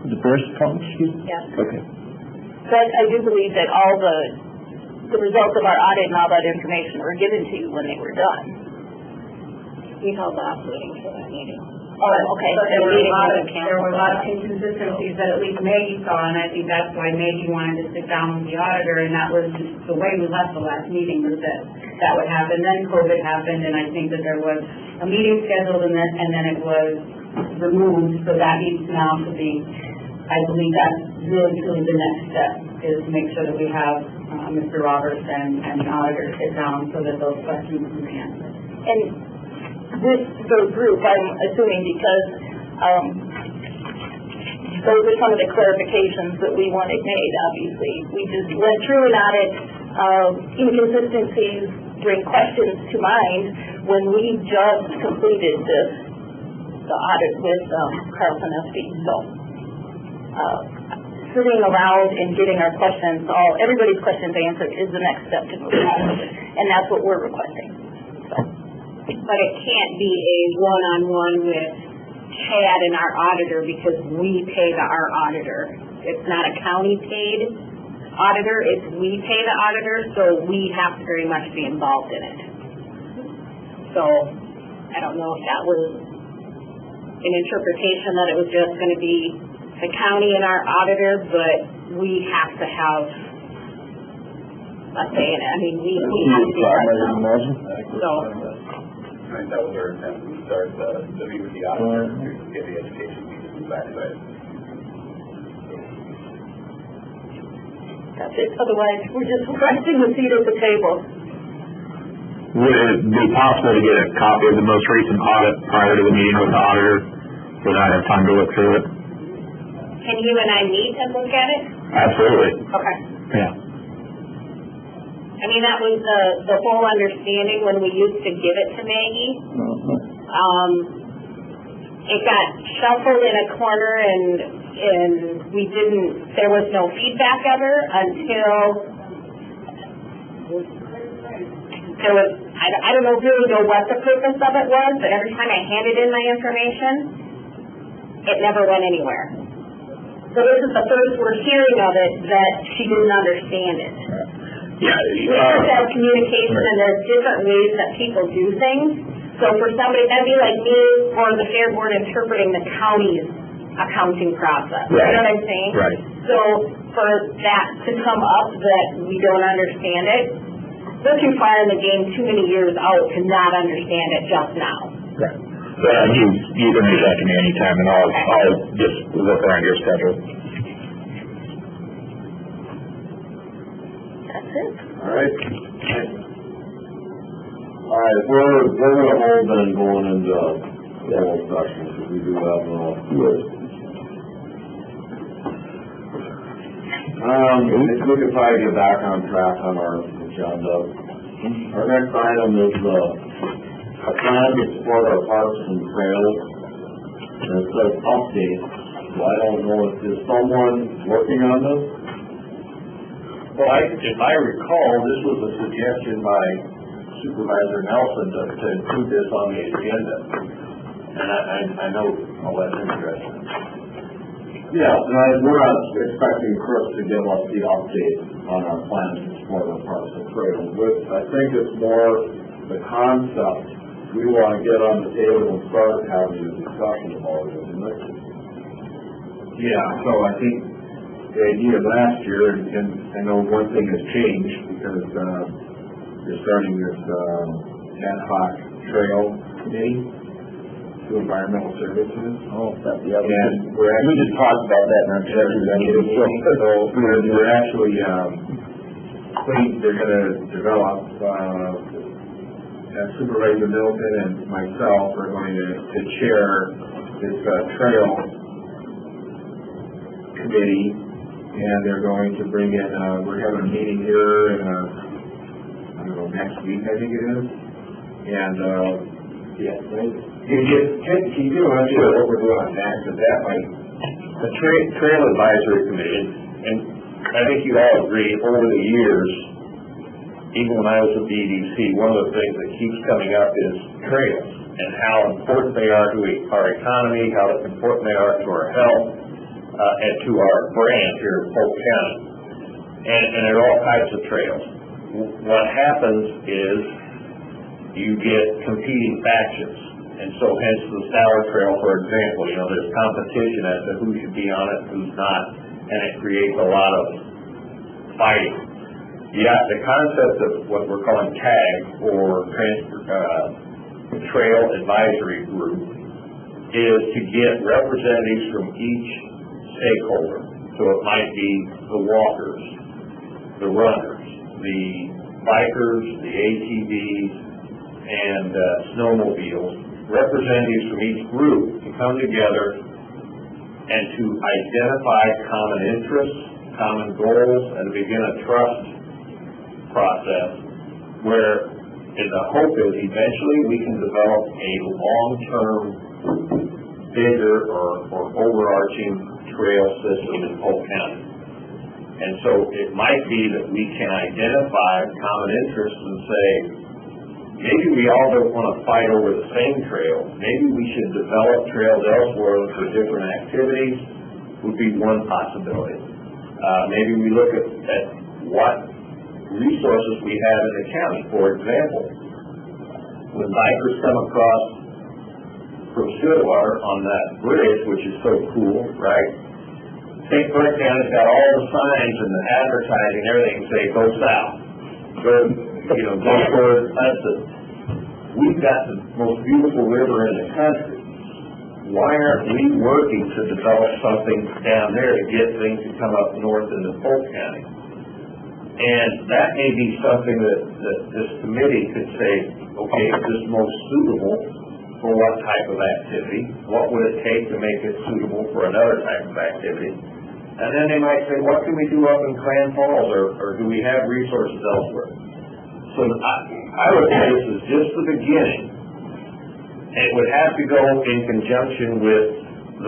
The first account? Yes. Okay. But I do believe that all the results of our audit and all that information were given to you when they were done. We held off waiting for that meeting. Oh, okay. But there were a lot of inconsistencies that at least Maggie saw, and I think that's why Maggie wanted to sit down with the auditor, and that was the way we left the last meeting, was that would happen. Then COVID happened, and I think that there was a meeting scheduled, and then it was removed, so that needs now to be, I believe that's really truly the next step, is to make sure that we have Mr. Roberts and the auditor sit down so that those questions can be answered. And with the group, I'm assuming because those are some of the clarifications that we wanted made, obviously. We just went through an audit of inconsistencies, bring questions to mind when we just completed the audit with Carlson SB. So sitting around and getting our questions, everybody's questions answered is the next step to move forward, and that's what we're requesting. But it can't be a one-on-one with Chad and our auditor because we pay our auditor. It's not a county-paid auditor, it's we pay the auditor, so we have to very much be involved in it. So I don't know if that was an interpretation that it was just going to be the county and our auditor, but we have to have a say in it. I mean, we have to be part of it. So. I think that was our intent when we started the meet with the auditor, to get the education piece from the backside. That's it. Otherwise, we're just resting the seat at the table. Would it be possible to get a copy of the most recent audit prior to the meeting with the auditor, so that I have time to look through it? Can you and I meet and look at it? Absolutely. Okay. Yeah. I mean, that was the whole understanding when we used to give it to Maggie. It got shuffled in a corner and there was no feedback ever until there was, I don't really know what the purpose of it was, but every time I handed in my information, it never went anywhere. So this is the first we're hearing of it that she didn't understand it. Yeah. We have to have communication, and there's different ways that people do things. So for somebody, that'd be like me or the fair board interpreting the county's accounting process. You Right. know what I'm saying? Right. So for that to come up that we don't understand it, we're too far in the game, too many years out to not understand it just now. Right. You can reach out to me anytime, and I'll just work around your schedule. That's it. All right. All right, we're gonna hold then going into closed session, because we do have, if we could probably get back on track on our agenda. Our next item is, a plan to support our parks and trails. And it says update, so I don't know if there's someone working on this? Well, if I recall, this was a suggestion by Supervisor Nelson to include this on the agenda. And I know all that's interesting. Yeah, and we're not expecting Chris to give us the update on our plans to support our parks and trails. I think it's more the concept we want to get on the table and start having a discussion about it, isn't it? Yeah, so I think the idea last year, and I know one thing has changed because you're starting this ad hoc trail committee to environmental services. Oh, that's the other. And We just talked about that in our executive meeting. So we're actually, they're going to develop, Supervisor Middleton and myself are going to chair this trail committee, and they're going to bring in, we're having a meeting here in, I don't know, next week I think it is, and can you understand what we're doing on that? Because that might, the trail advisory committee, and I think you all agree over the years, even when I was at the EDC, one of the things that keeps coming up is trails and how important they are to our economy, how important they are to our health, and to our brand here in Polk County. And there are all types of trails. What happens is you get competing factions. And so hence the Sour Trail, for example, there's competition as to who should be on it, who's not, and it creates a lot of fighting. Yeah, the concept of what we're calling TAG, or Trail Advisory Group, is to get representatives from each stakeholder. So it might be the walkers, the runners, the bikers, the ATVs, and snowmobiles, representatives from each group to come together and to identify common interests, common goals, and to begin a trust process where the hope is eventually we can develop a long-term, bigger or overarching trail system in Polk County. And so it might be that we can identify common interests and say, maybe we all don't want to fight over the same trail. Maybe we should develop trails elsewhere for different activities would be one possibility. Maybe we look at what resources we have in the county. For example, when bikers come across from Stillwater on that bridge, which is so cool, right? St. Clair County's got all the signs and the advertising, everything say go south, go toward Hudson. We've got the most beautiful river in the country. Why aren't we working to develop something down there to get things to come up north into Polk County? And that may be something that this committee could say, okay, is this most suitable for what type of activity? What would it take to make it suitable for another type of activity? And then they might say, what can we do up in Clan Falls, or do we have resources elsewhere? So I would say this is just the beginning. It would have to go in conjunction with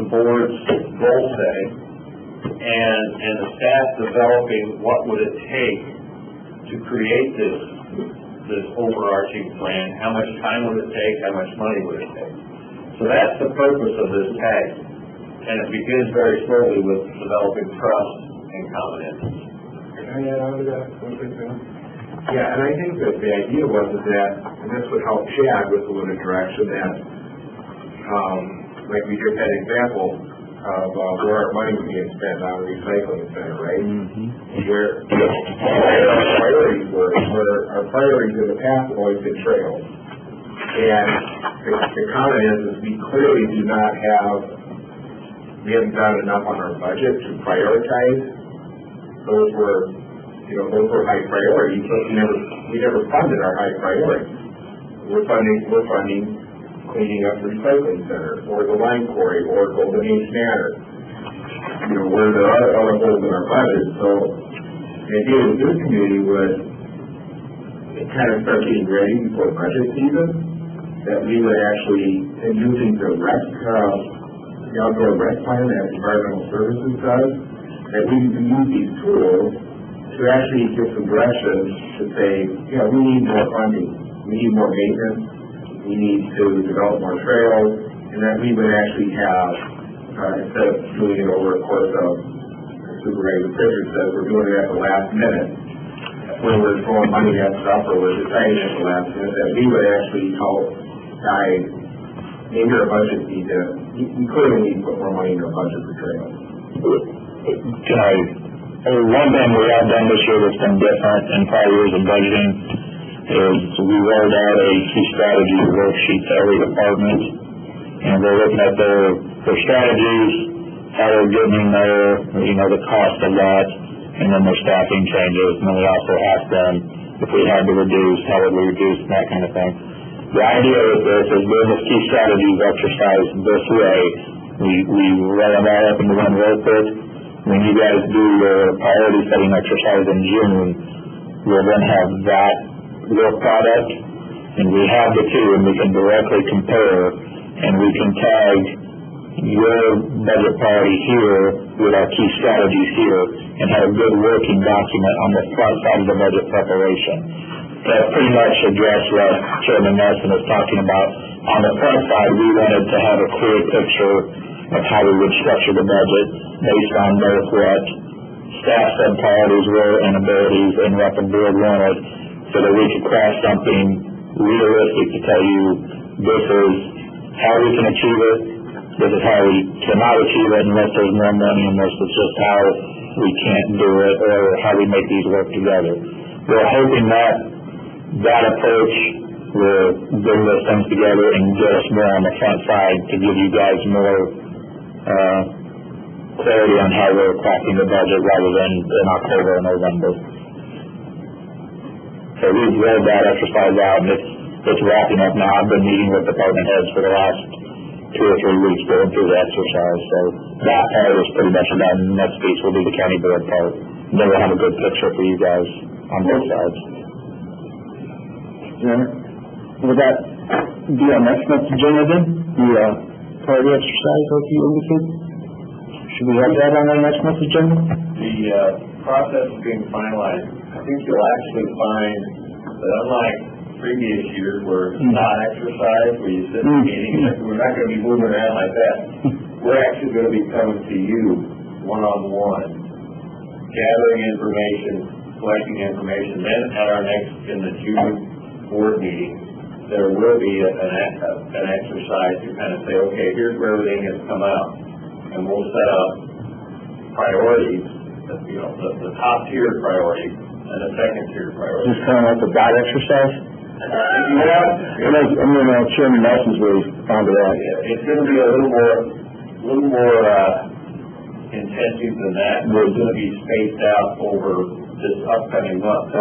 the board's goal setting and the staff developing what would it take to create this overarching plan. How much time would it take? How much money would it take? So that's the purpose of this tag. And it begins very slowly with developing trust and common interests. Can I add on to that one thing, John? Yeah, and I think that the idea was that, and this would help Chad with a little direction, that, like we just had an example, of where our money is being spent on a recycling center, right? Where our priorities were, where our priorities in the past have always been trails. And the comment is we clearly do not have, we haven't done enough on our budget to prioritize. Those were high priorities, but we never funded our high priorities. We're funding cleaning up the recycling center, or the line quarry, or Golden Age Manor. Where there are other holes in our budget. So the idea of this committee was kind of start getting ready before budget season, that we would actually, and using the outdoor rec plan that environmental services does, that we can use these tools to actually give some direction to say, we need more funding, we need more maintenance, we need to develop more trails, and that we would actually have, instead of doing it over a course of, Supervisor Fisher says, we're doing it at the last minute, when we're throwing money at stuff or we're deciding at the last minute, that we would actually help guide, maybe our budget need to, we clearly need to put more money in our budget for trails. One thing we have done this year that's been different in prior years of budgeting is we rolled out a key strategy worksheet to every department, and we're looking at their strategies, how they're getting there, the cost of that, and then their staffing changes, and then we also ask them if we had to reduce, how would we reduce, and that kind of thing. The idea with this is doing this key strategies exercise this way, we roll them all up into one workbook. When you guys do your priority setting exercise in June, we'll then have that work product, and we have the two, and we can directly compare, and we can tag your budget priority here with our key strategies here, and have a good working document on the front side of the budget preparation. That pretty much addressed what Chairman Nelson was talking about. On the front side, we wanted to have a clear picture of how we would structure the budget based on both what staff said priorities were and abilities and what the board wanted, so that we could craft something realistic to tell you this is how we can achieve it, this is how we cannot achieve it unless there's more money, and this is just how we can't do it, or how we make these work together. We're hoping that approach will bring those things together and get us more on the front side to give you guys more clarity on how we're crafting the budget rather than in October or November. So we've rolled that exercise out, and it's wrapping up now. I've been meeting with department heads for the last 2 or 3 weeks going through the exercise. So that part is pretty much done. Next piece will be the county board part. And then we'll have a good picture for you guys on both sides. Will that be our next month's agenda then? The priority exercise like you indicated? Should we have that on our next month's agenda? The process is being finalized. I think you'll actually find that unlike previous years where it's not exercise, where you sit in a meeting, we're not going to be moving around like that. We're actually going to be coming to you one-on-one, gathering information, collecting information. Then at our next, in the June board meeting, there will be an exercise to kind of say, okay, here's where everything has come out, and we'll set up priorities, the top tier priorities and the second tier priorities. Just kind of like a dot exercise? Chairman Nelson's really fond of that. It's going to be a little more intensive than that. We're going to be spaced out over this upcoming month.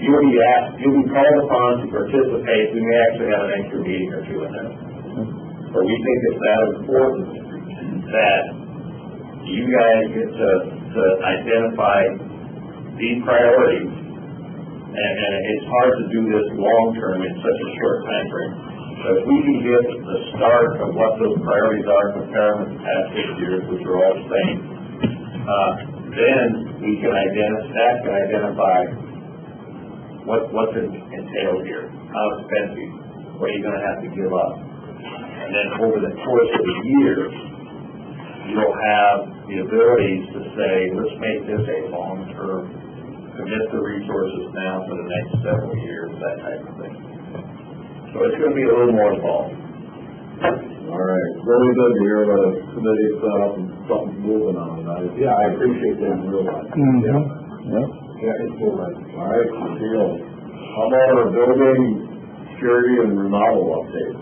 You'll be called upon to participate. We may actually have an extra meeting or two in there. But we think it's that important that you guys get to identify these priorities. And it's hard to do this long term in such a short time frame. So if we can get the start of what those priorities are, compare them with the past 6 years, which are all the same, then we can identify what's entailed here, how expensive, what are you going to have to give up. And then over the course of the year, you'll have the ability to say, let's make this a long-term, commit the resources now for the next several years, that type of thing. So it's going to be a little more involved. All right, really good to hear about a committee set up and something moving on. I appreciate that in real life. Yeah, it's cool. All right, deal. How about our building security and remodel update?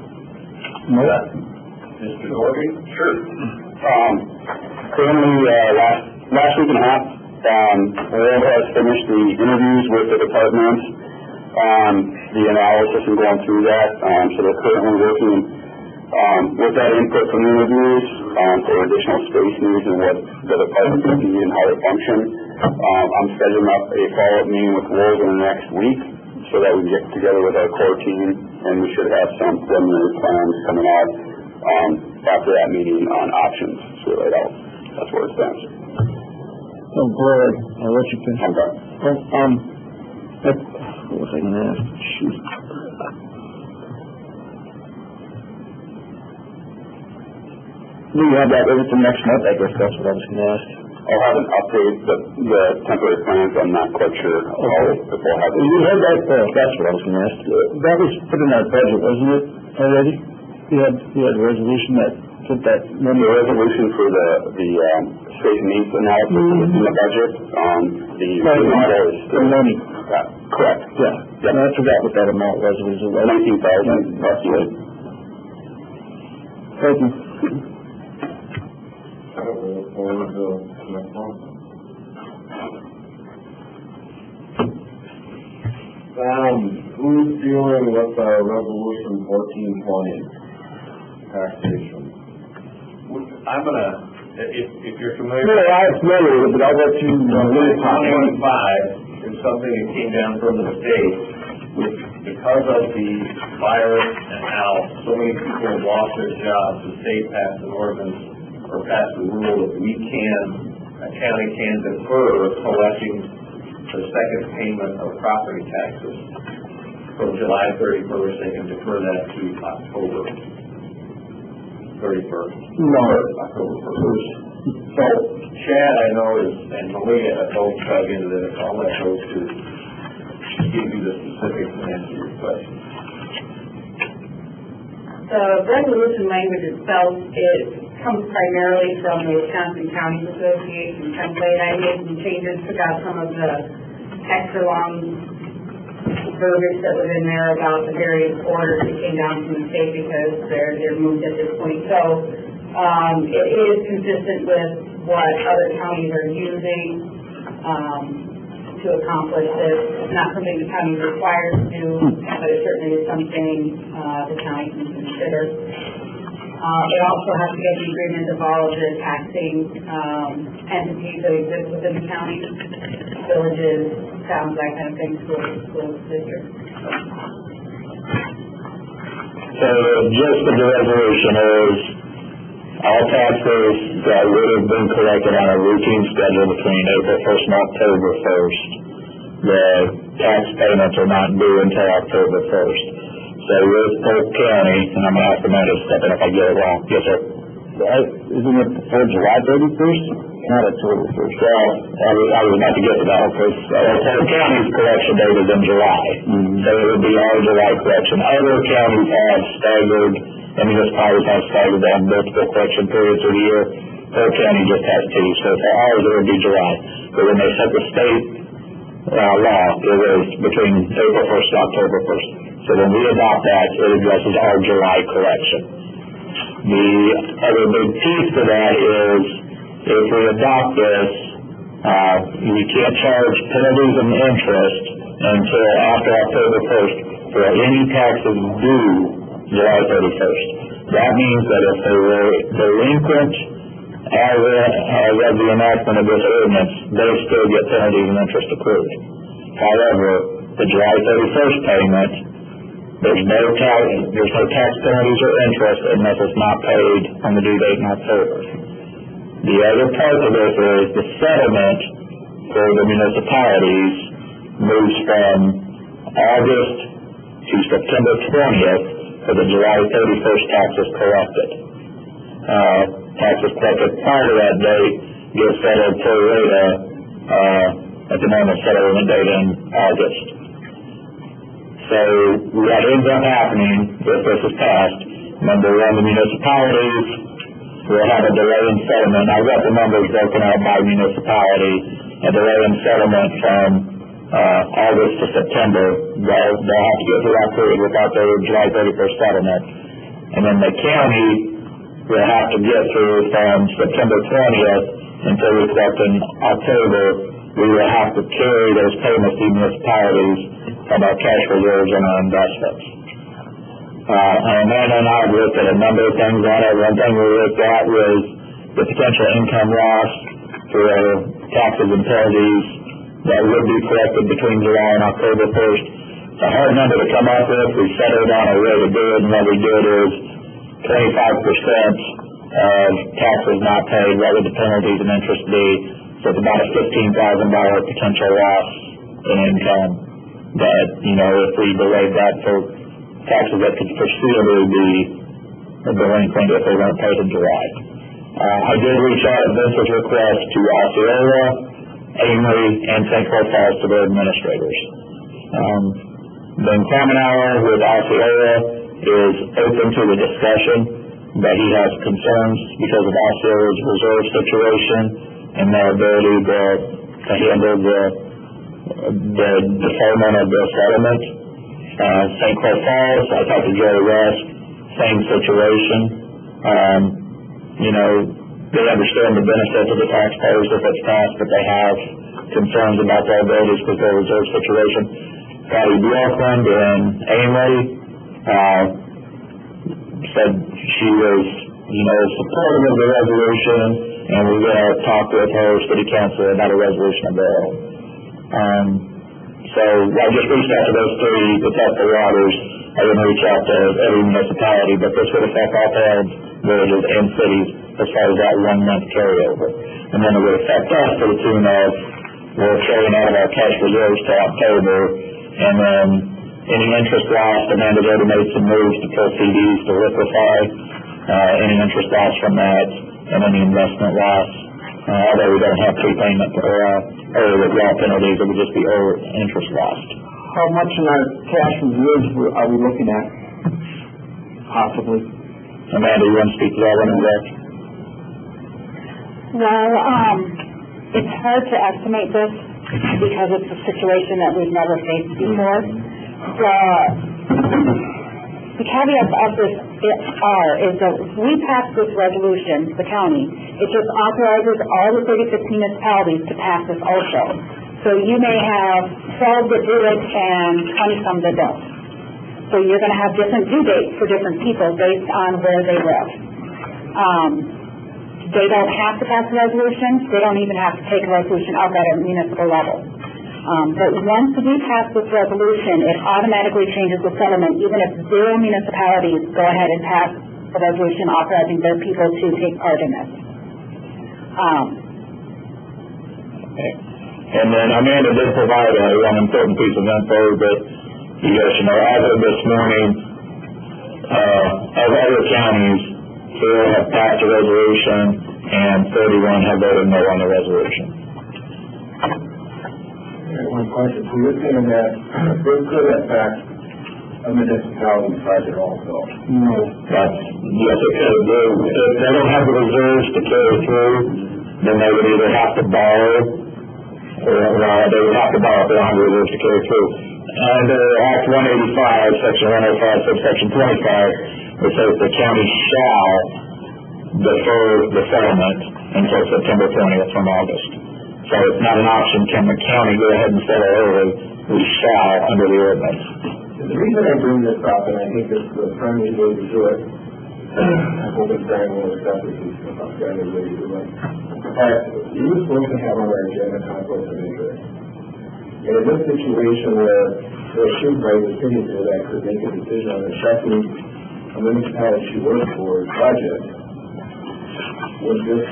Mr. Doherty? Sure. Currently, last week and a half, Will has finished the interviews with the departments, the analysis and going through that. So they're currently working with that input from the interviews for additional space needs and what the department will need and how they function. I'm setting up a follow-up meeting with Will in the next week so that we get together with our core team, and we should have some preliminary plans coming out after that meeting on options. So right out. That's where it stands. Oh, Greg, I'll let you finish. I'm done. What was I going to ask? Shoot. Will you have that ready for next month? I guess that's what I was going to ask. I'll have an update, the temporary plans, I'm not quite sure. If we'll have it. You had that, that's what I was going to ask. That was put in our budget, wasn't it, already? You had a resolution that put that money. The resolution for the space needs analysis in the budget, the model is the money. Correct. Yeah. I forgot what that amount was. It was $19,000 roughly. Thank you. I don't look forward to next month. Who's dealing with resolution 1420, taxation? I'm gonna, if you're familiar. No, I'm familiar with it, but I'll let you. 2015 is something that came down from the state, which because of the virus and how so many people have lost their jobs, the state passed an ordinance or passed a rule that a county can defer collecting the second payment of property taxes from July 31st. They can defer that to October 31st. No. October 1st. So Chad, I know, and Malia have both dug into this. I'll let those two give you the specifics and answer your question. The resolution language itself, it comes primarily from the Wisconsin County Association template. I made some changes, took out some of the extra long verbiage that was in there about the various orders that came down from the state because they're moved at this point. So it is consistent with what other counties are using to accomplish this. It's not something the county is required to do, but it certainly is something the county can consider. It also has to get the agreement of all of the taxing entities that exist within the county, villages, towns, that kind of thing, schools, districts. So the gist of the resolution is all taxes that would have been collected on a routine schedule between April 1st and October 1st, the tax payments are not due until October 1st. So with Polk County, and I'm going to ask the man to step in if I get it wrong. Yes, sir. Isn't it before July 31st? Not October 1st. Well, I was about to get to that. Polk County's collection date is in July. So it would be our July collection. Other counties have staggered, and municipalities have staggered down multiple collection periods of the year. Polk County just has two. So for ours, it would be July. But when they set the state law, it was between April 1st and October 1st. So when we adopt that, it addresses our July collection. The other big piece to that is if we adopt this, we can't charge penalties and interest until after October 1st for any taxes due July 31st. That means that if they were delinquent as of the enactment of this ordinance, they still get penalties and interest accrued. However, the July 31st payment, there's no tax penalties or interest unless it's not paid on the due date in October. The other part of this is the settlement for the municipalities moves from August to September 20th for the July 31st taxes collected. Taxes collected prior to that date get settled pro rata at the normal settlement date in August. So what ends up happening if this is passed Number one, the municipalities will have a delay in settlement. I've got the numbers broken out by municipality. A delay in settlement from August to September. They'll have to get through that period without their July 31st settlement. And then the county will have to get through from September 20th until we collect in October. We will have to carry those payments to municipalities from our cash reserves and our investments. Amanda and I looked at a number of things on it. One thing we looked at was the potential income loss for taxes and penalties that would be collected between July and October 1st. It's a hard number to come up with. We settled on a way to do it, and what we did is 25% of taxes not paid. What would the penalties and interest be? So it's about a $15,000 potential loss in income that, if we delayed that for taxes that could foreseeably be delinquent if they weren't paid in July. I did reach out at Vince's request to Osceola, Amory, and St. Clair Falls to their administrators. The common hour with Osceola is open to the discussion, but he has concerns because of Osceola's reserve situation and their ability to handle the deferment of the settlement. St. Clair Falls, I talked to Jerry West, same situation. They understand the benefit to the taxpayers if it's passed, but they have concerns about their abilities because of their reserve situation. Patty Bjorklund in Amory said she was, supportive of the resolution, and we're going to talk with her city council about a resolution of their own. So I just reached out to those three to test the waters. I didn't reach out to every municipality, but this would affect all towns, villages, and cities as far as that 1 month carryover. And then it would affect us to the tune of we're carrying out of our cash reserves to October, and then any interest lost, Amanda's already made some moves to pull CDs to liquefy any interest loss from that, and any investment loss. Although we don't have prepayment or early withdrawal penalties, it would just be interest lost. How much in our cash reserves are we looking at, possibly? Amanda, you want to speak to that one, Zach? Well, it's hard to estimate this because it's a situation that we've never faced before. The caveat of this is that if we pass this resolution, the county, it just authorizes all the 36 municipalities to pass this also. So you may have 12 that do it and 20-some that don't. So you're going to have different due dates for different people based on where they live. They don't have to pass a resolution. They don't even have to take a resolution up at a municipal level. But once we pass this resolution, it automatically changes the settlement, even if 0 municipalities go ahead and pass a resolution authorizing their people to take part in this. And then Amanda did provide one important piece of info that you guys should know. As of this morning, of other counties, 4 have passed a resolution and 31 have voted no on the resolution. One question. So you're saying that this could affect a municipality's budget also? No. Yes, it could. If they don't have the reserves to carry through, then they would either have to borrow, or they would have to borrow if they don't have the reserves to carry through. Under Act 185, Section 105, Subsection 25, it says the county shall defer the settlement until September 20th from August. So it's not an option, can the county go ahead and settle early? We shall under the ordinance. The reason I bring this up, and I think it's the friendly way to do it, I hope it's very well accepted, it's a friendly way to do it. But you were supposed to have on our agenda conflict of interest. And in this situation where there should be the city that could make a decision on accepting a municipality she works for budget, would this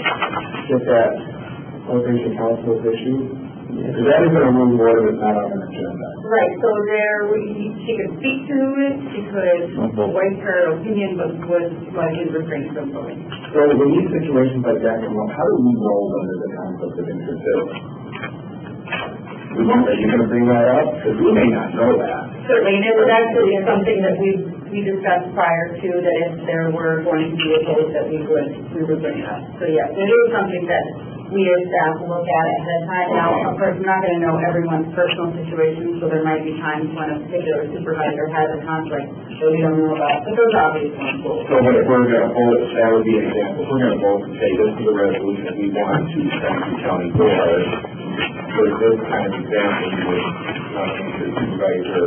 get that corporation council issue? Because that isn't a rule order, it's not on an agenda. Right, so she could speak to it, she could voice her opinion, but would likely refrain from voting. So in these situations like that, how do we know whether the conflict of interest is? Are you going to bring that up? Because we may not know that. Certainly, and it was actually something that we we discussed prior to that if there were going to be a vote that we would bring it up. So yes, it is something that we as staff look at ahead of time. Now, of course, we're not going to know everyone's personal situation, so there might be times when a particular supervisor has a conflict that we don't know about, but those obvious ones. So when if we're going to vote, that would be an example. If we're going to vote and say this is the resolution we want to send to county board, there's this kind of example, you would want to make the supervisor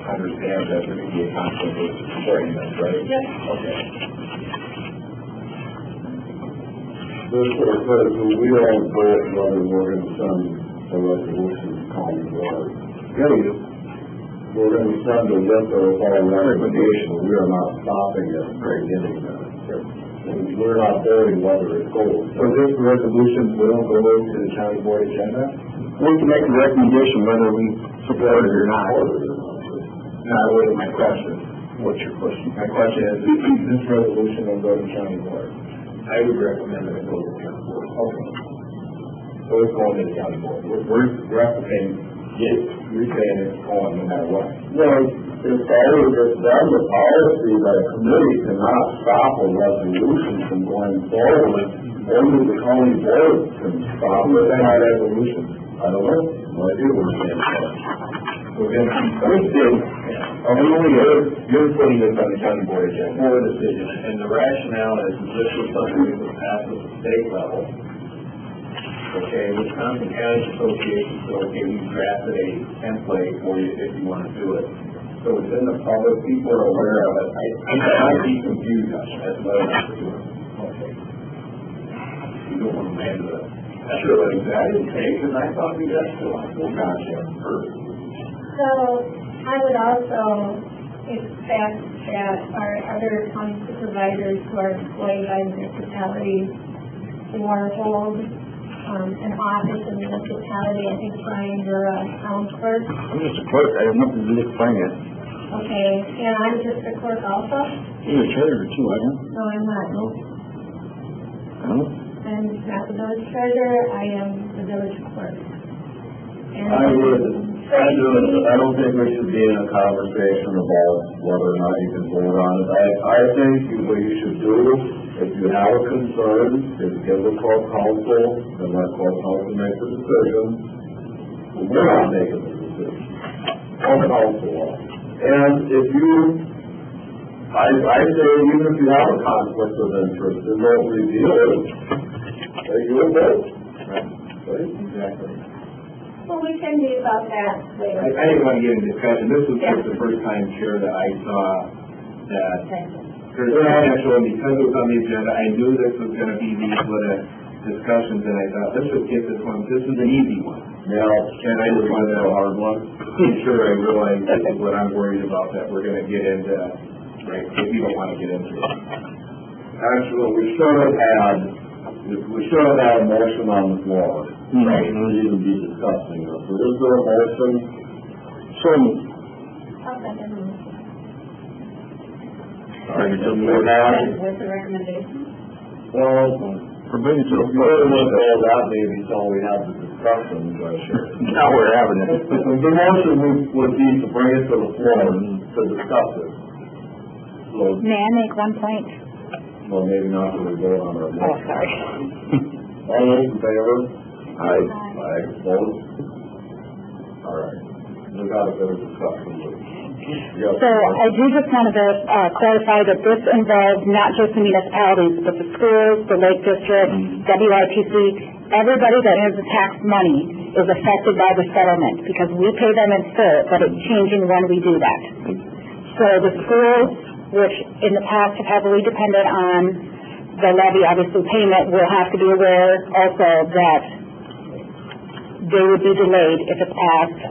understand that there could be a conflict with supporting this, right? Yes. Okay. This sort of says that we don't vote whether we're going to send a resolution to county board. We're going to send a list of our recommendation. We are not stopping it from getting that. We're not voting whether it goes. So this resolution will go to the county board agenda? We can make a recommendation whether we support it or not. Now, that wasn't my question. What's your question? My question is, this resolution will go to county board? I would recommend that it go to county board. Okay. So it's going to the county board. We're at the same, yes, you're saying it's going no matter what. Well, it's always done the policy that a committee cannot stop a resolution from going forward. Only the county board can stop it. What's that resolution? I don't know. No idea what it's saying. You're putting this on the county board agenda. For a decision, and the rationale is this was something that was passed at the state level. Okay, Wisconsin County Association said, okay, we drafted a template for you if you want to do it. So it's in the public, people are aware of it. I might be confused, that's what I'm doing. Okay. You don't want to manage that. Sure, I didn't take, and I thought we got to, well, gotcha. So I would also expect that our other county supervisors who are employed by municipalities or hold an office in the municipality, I think Brian, you're a town clerk. I'm just a clerk. I have nothing to do with finance. Okay, and I'm just a clerk also? You're a treasurer too, I know. No, I'm not. No. No? I'm not the village treasurer, I am the village clerk. And I don't think we should be in a conversation about whether or not you can vote on it. I think what you should do, if you have a concern, is give the court counsel, and let court counsel make the decision. We're not making the decision. Court counsel will. And if you, I say even if you have a conflict of interest, and don't reveal it, you'll vote. Right? Exactly. well, we can be about that later. I didn't want to get into discussion. This was just the first time, Chair, that I saw that there's potential, and because it was on the agenda, I knew this was going to be these little discussions, and I thought, let's just get this one. This is an easy one. Yeah, And I just wanted a hard one. I'm sure I realize this is what I'm worried about, that we're going to get into, right, if you don't want to get into it. actually, we should have had a motion on the floor. Right, we wouldn't even be discussing this. So is there a motion? So, With the recommendation? Well, we're bringing it to the we floor. would have called that maybe till we have the discussion, but Now we're having it. the motion would be to bring it to the floor to discuss it. So, May I make one point? well, maybe not till we vote on our Oh, motion. sorry. All those in favor? Aye. Aye, opposed? All right, we got a bit of discussion. Yes. So I do just want to clarify that this involves not just the municipalities, but the schools, the Lake District, WRTC, everybody that has the tax money is affected by the settlement because we pay them in full, but it's changing when we do that. So the schools, which in the past have heavily depended on the levy, obviously payment, will have to be aware also that they would be delayed if it's passed,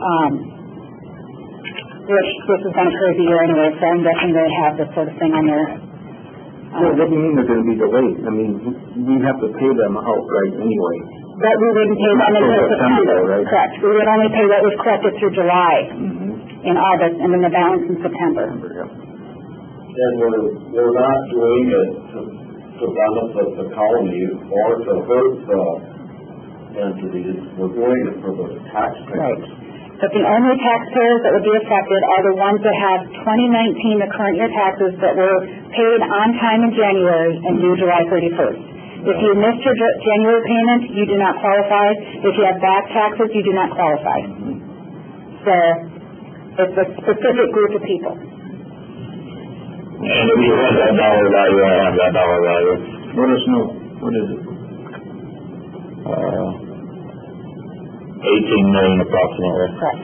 which this is going to occur every year anyway, so I'm guessing they have this sort of thing on their... Well, what do you mean they're going to be delayed? I mean, we have to pay them outright anyway. But we wouldn't pay them until September, right? correct. We would only pay what was collected through July, in August, and then the balance in September. And we're not doing it to benefit the county or to hurt the entities, we're doing it for the taxpayers. Right. But the only taxpayers that would be affected are the ones that have 2019, the current year taxes that were paid on time in January and due July 31st. If you missed your January payment, you do not qualify. If you have back taxes, you do not qualify. So it's a specific group of people. And if you have that dollar value, I have that dollar value. Let us know. What is it? 18 million approximately. Correct.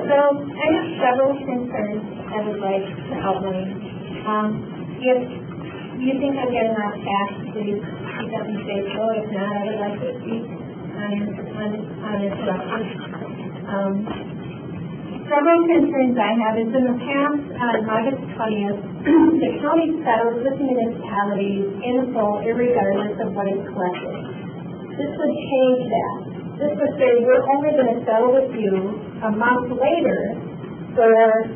So I have several concerns I would like to outline. If you think I'm getting off task, please speak up and say so. If not, I would like to speak uninterrupted. Several concerns I have is in the past, on August 20th, the county settled with municipalities in full, irregardless of what is collected. This would change that. This would say we're only going to settle with you a month later for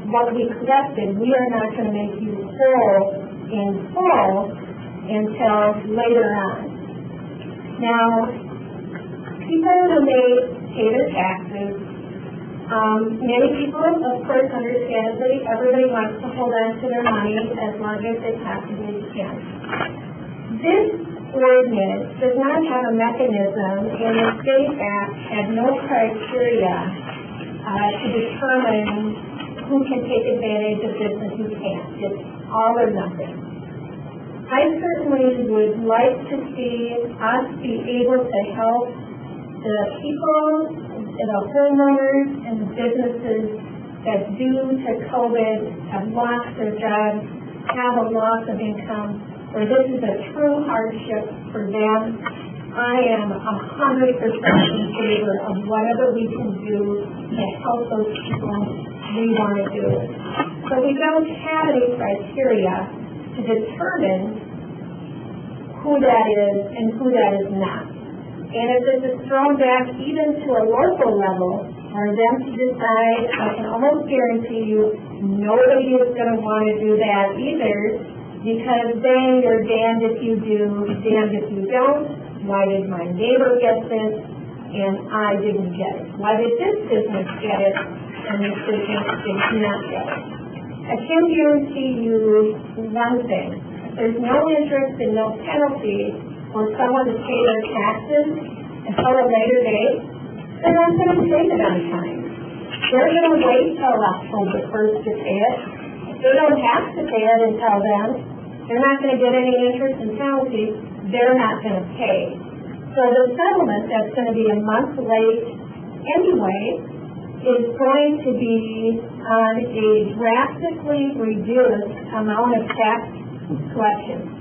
what we collected. We are not going to make you whole in full until later on. Now, people who may pay their taxes, many people, of course, understandably, everybody wants to hold on to their money as long as they possibly can. This ordinance does not have a mechanism, and the state act had no criteria to determine who can take advantage of this and who can't. It's all or nothing. I certainly would like to see us be able to help the people, the homeowners, and the businesses that due to COVID have lost their jobs, have a loss of income, where this is a true hardship for them. I am 100% in favor of whatever we can do to help those people. We want to do it. So we don't have any criteria to determine who that is and who that is not. And if this is thrown back even to a local level, for them to decide, I can almost guarantee you nobody is going to want to do that either, because then you're damned if you do, damned if you don't. Why did my neighbor get this and I didn't get it? Why did this business get it and this business did not get it? I can guarantee you one thing. There's no interest and no penalty for someone to pay their taxes until a later date. They're not going to pay it on time. They're going to wait till October 1st to pay it. If they don't have to pay it until then, they're not going to get any interest and penalty. They're not going to pay. So the settlement that's going to be a month late anyway is going to be on a drastically reduced amount of tax collection.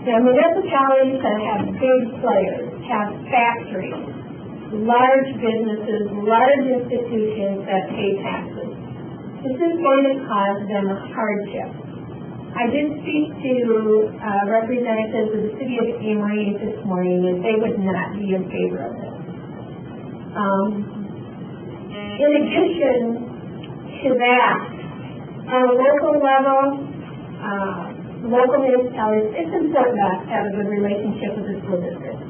Now, municipalities that have big players, have factories, large businesses, large institutions that pay taxes. This is going to cause them a hardship. I did speak to representatives of the city of Amory this morning, and they would not be in favor of this. In addition to that, on a local level, local municipalities, it's important to us to have a good relationship with the school district.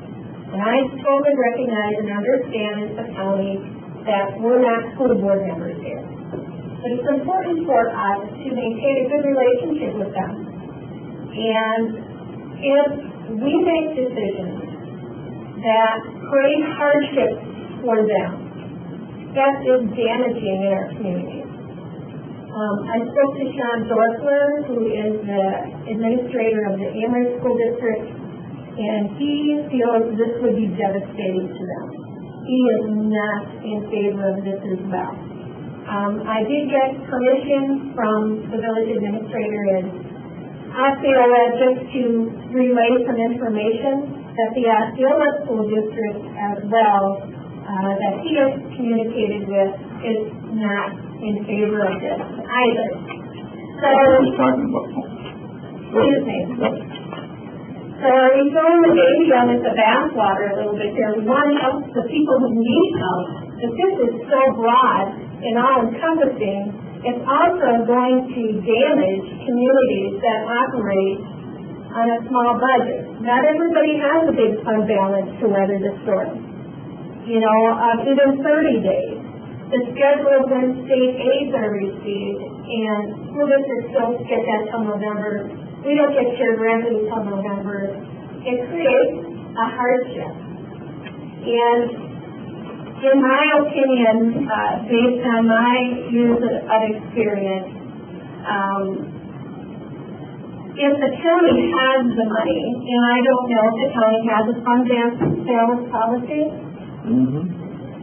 And I totally recognize and understand as a county that we're not school board members here. But it's important for us to maintain a good relationship with them. And if we make decisions that create hardships for them, that is damaging in our community. I spoke to Sean Dorsler, who is the administrator of the Amory School District, and he feels this would be devastating to them. He is not in favor of this as well. I did get permission from the village administrator in Osceola just to relay some information that the Osceola School District as well that he has communicated with is not in favor of this either. So, excuse me. So are we throwing the baby out with the bathwater a little bit here? We want to help the people who need help, but this is so broad and all-encompassing, it's also going to damage communities that operate on a small budget. Not everybody has a big fund balance to weather the storm. even 30 days. The schedule of when state aids are received, and school districts don't get that till November. We don't get shared revenue till November. It creates a hardship. And in my opinion, based on my years of experience, if the county has the money, and I don't know if the county has a fund balance policy,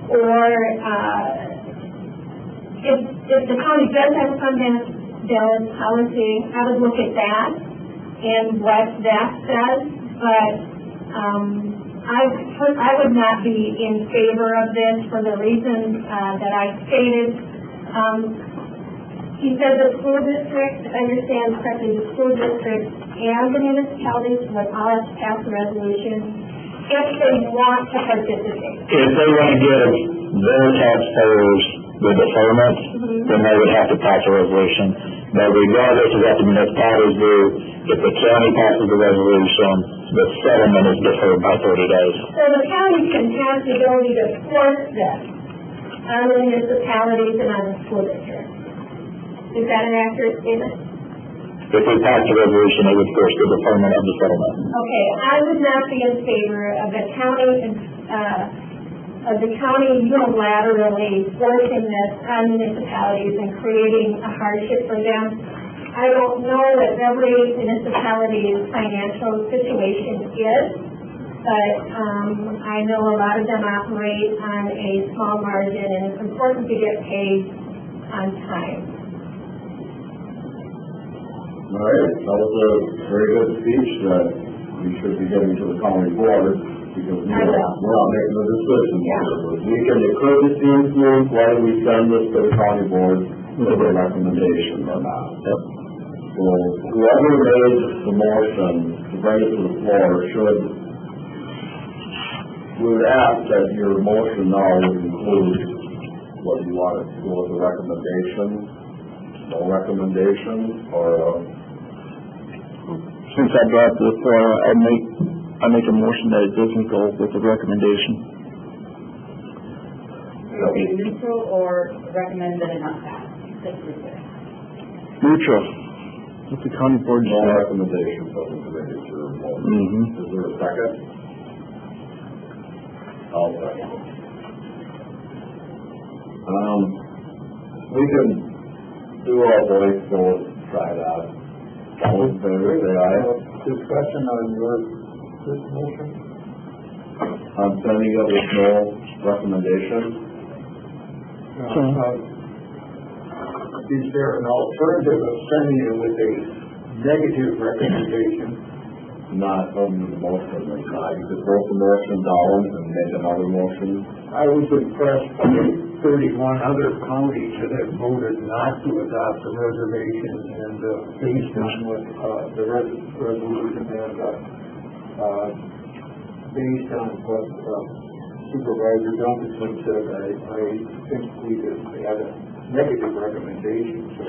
or if the county does have a fund balance policy, I would look at that and what that says, but I would not be in favor of this for the reasons that I stated. He said the school district, understands correctly, the school district and the municipalities would all have to pass a resolution if they want to participate. If they want to give their taxpayers the deferment, then they would have to pass a resolution. But regardless of what the municipalities do, if the county passes the resolution, the settlement is deferred by 30 days. So the county can have the ability to force this on the municipalities and on the school district. Is that an accurate statement? If we pass the resolution, it would force the deferment of the settlement. Okay, I would not be in favor of the county unilaterally forcing this on municipalities and creating a hardship for them. I don't know what every municipality's financial situation is, but I know a lot of them operate on a small margin, and it's important to get paid on time. All right, that was a very good speech that we should be getting to the county board, because we're not making a decision. We can courtesy influence whether we send this to the county board with a recommendation or not. So whoever made the motion to bring it to the floor we would ask that your motion now would include what you want it to go as a recommendation, no recommendation, or Since I brought this floor, I make a motion that it doesn't go with the recommendation. Okay, neutral or recommend that it not pass? Neutral. Let the county board no decide. recommendation from the committee to your motion. Is there a second? I'll second. We can do our voice vote, try that. All in favor, say aye. Discussion on your motion? I'm sending it with no recommendation. Is there an alternative of sending it with a negative recommendation? Not on the motion, you could break the motion down and make another motion. I was impressed by 31 other counties that have voted not to adopt the reservation, and based on what the resolution and based on what Supervisor Duncan said, I think we had a negative recommendation. So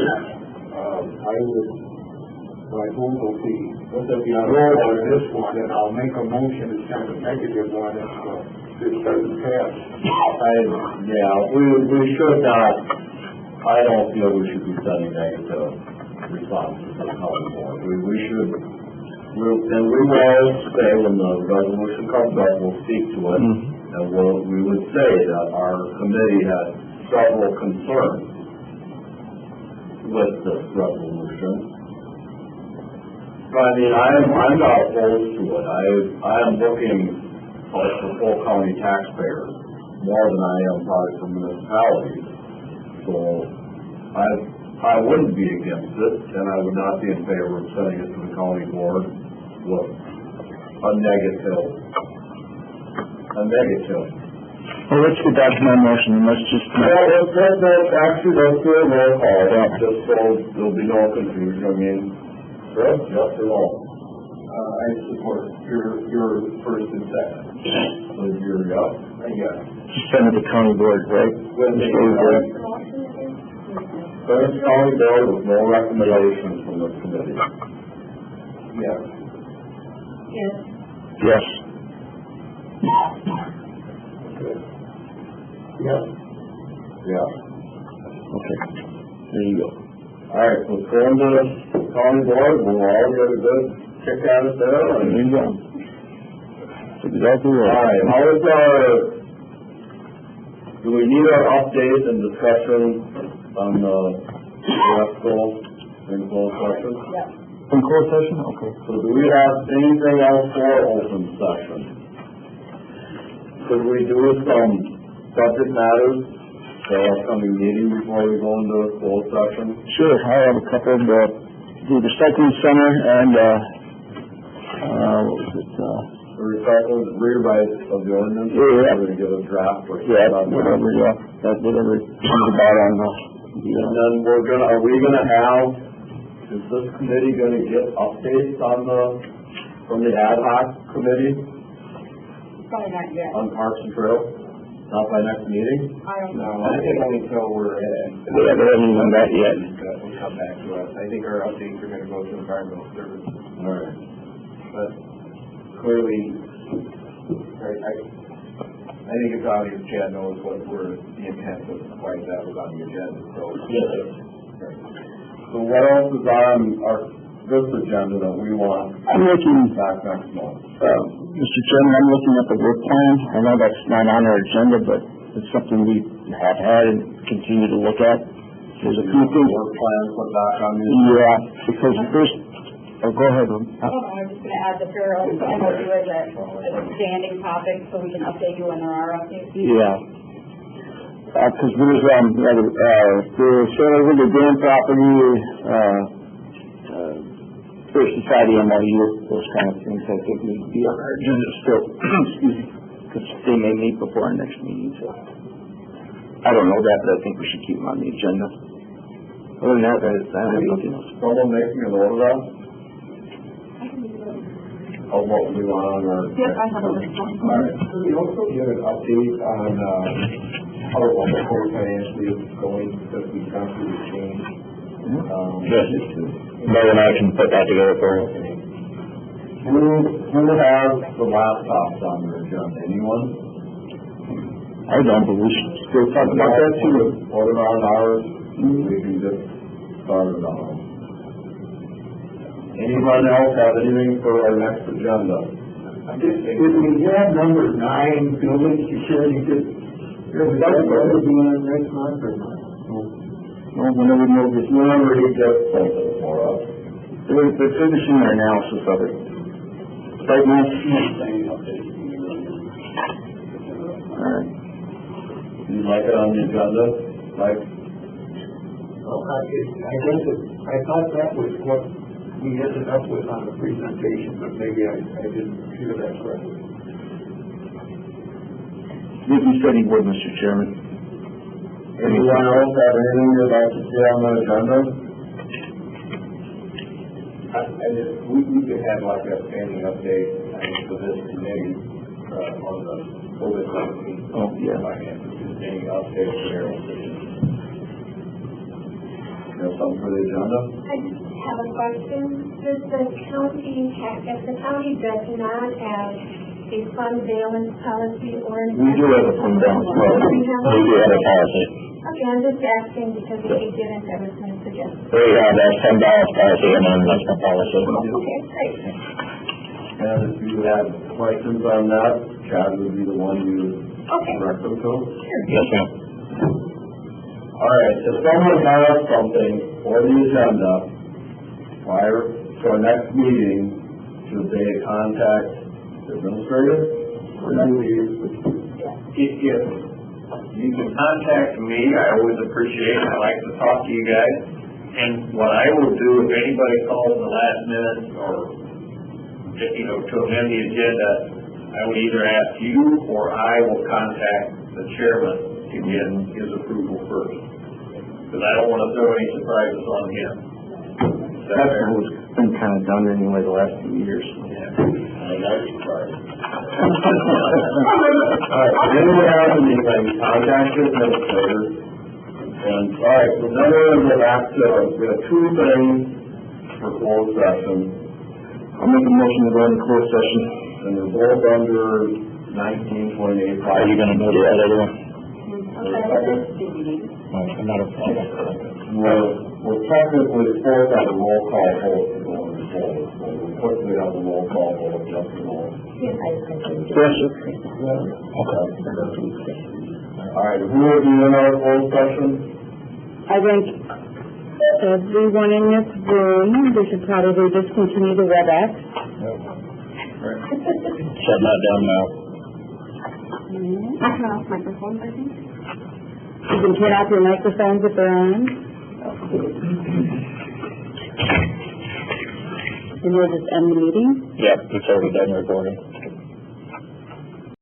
my vote will be no on this one, and I'll make a motion to send a negative one if this doesn't pass. We should not, I don't feel we should be sending negative responses to the county board. We should, and we will say when the resolution comes up, we'll speak to it, and we would say that our committee had several concerns with this resolution. I mean, I'm not opposed to it. I am looking for full county taxpayers more than I am probably for municipalities. So I wouldn't be against it, and I would not be in favor of sending it to the county board with a negative. Well, let's get back to my motion, and let's just... Actually, let's do a roll call, just so there'll be no confusion. I mean, Chris, yes or no? I support your first and second. So you're yes? Yes. Just send it to the county board, right? First county board with no recommendations from the committee. Yes. Yes. Yes. Good. Yes. Yeah. Okay, there you go. All right, so let's go into the county board, we'll all get a good kick at it there, There and you go. That's exactly all right. right, how is do we need our update and discussion on the electrical in closed session? In closed session? Okay. So do we have anything else for open session? Could we do some subject matters for our upcoming meeting before we go into closed session? Sure, I have a couple of the recycling center and, what was it, The recycling rewrite of the ordinance? Yeah. We're gonna get a draft or yeah, something. whatever comes about on the, And then are we gonna have, is this committee gonna get updates from the ad hoc committee Probably not yet. on Parks and Trails? Not by next meeting? I don't No, know. I think only until we're at. they haven't even met yet. Will come back to us. I think our updates are gonna go to environmental services. All right. But clearly, I think it's obvious Chad knows what the intent of why that was on the agenda, so. So what else is on this agenda that we want I'm looking, back next month? Mr. Chairman, I'm looking at the work plan. I know that's not on our agenda, but it's something we have had and continue to look at. There's a few things. Work plan put back on the. Yeah, because first, go ahead. I was just gonna add the Farrell, I know you as a standing topic, so we can update you when there are updates. Yeah. Because there's, the sale of the dam property, First Society MOU, those kind of things, I think need to be on our agenda still, excuse me, because they may meet before our next meeting, so. I don't know that, but I think we should keep them on the agenda. Other than that, I have nothing else. Someone make me a note of that? Of what we want on our. Yep, I have a list. All right. Could we also get an update on, how the report financially is going, because we've gone through the change? Yes, Mel and I can put that together for you. Who has the laptops on their agenda? Anyone? I don't, but we should still talk about that too. Put it on ours, we can get started on it. Anyone else have anything for our next agenda? If we have number 9, building security, is that what we're doing next month or not? No, whenever we know this, Whenever he gets something for us. they're finishing their analysis of it. Right now? All right. You'd like it on the agenda, like? I thought that was what we ended up with on the presentation, but maybe I didn't hear that correctly. You said he would, Mr. Chairman. Anyone else have anything they'd like to see on the agenda? We could have like a standing update, I think, for this committee, on the COVID-19. Oh, yeah. Any updates there? You have something for the agenda? I just have a question. Does the county, if the county does not have a fund balance policy or? We do have a fund balance policy. We do have a policy. Okay, I'm just asking because if you didn't, I was going to suggest. We have that fund balance policy and an investment policy. Okay, great. And if you have questions on that, Chad would be the one you Okay. direct them to. Yes, ma'am. All right, if someone has something for the agenda prior to our next meeting, should they contact the administrator? Or If you can contact me, I always appreciate it. I like to talk to you guys. And what I will do, if anybody calls in the last minute or, to amend the agenda, I would either ask you or I will contact the chairman to get his approval first. Because I don't want to throw any surprises on him. That's what's been kind of done anyway the last few years. I'm not surprised. All right, if anyone has anything, contact the administrator. And, all right, so then we're going to go back to, we have two things for closed session. I'll make a motion to go into closed session. And they're both under 1928. Are you going to go to that other one? Another problem. We're technically supposed to have a roll call vote going forward, so we're putting it on the roll call vote, yes or no. Yes, Okay. All right, who will be in our closed session? I think everyone in this room, we should probably discontinue the WebEx. Shut that down now. I turn off microphones, I think. You can turn off your microphones if they're on. And we'll just end the meeting. Yep, it's already done recording.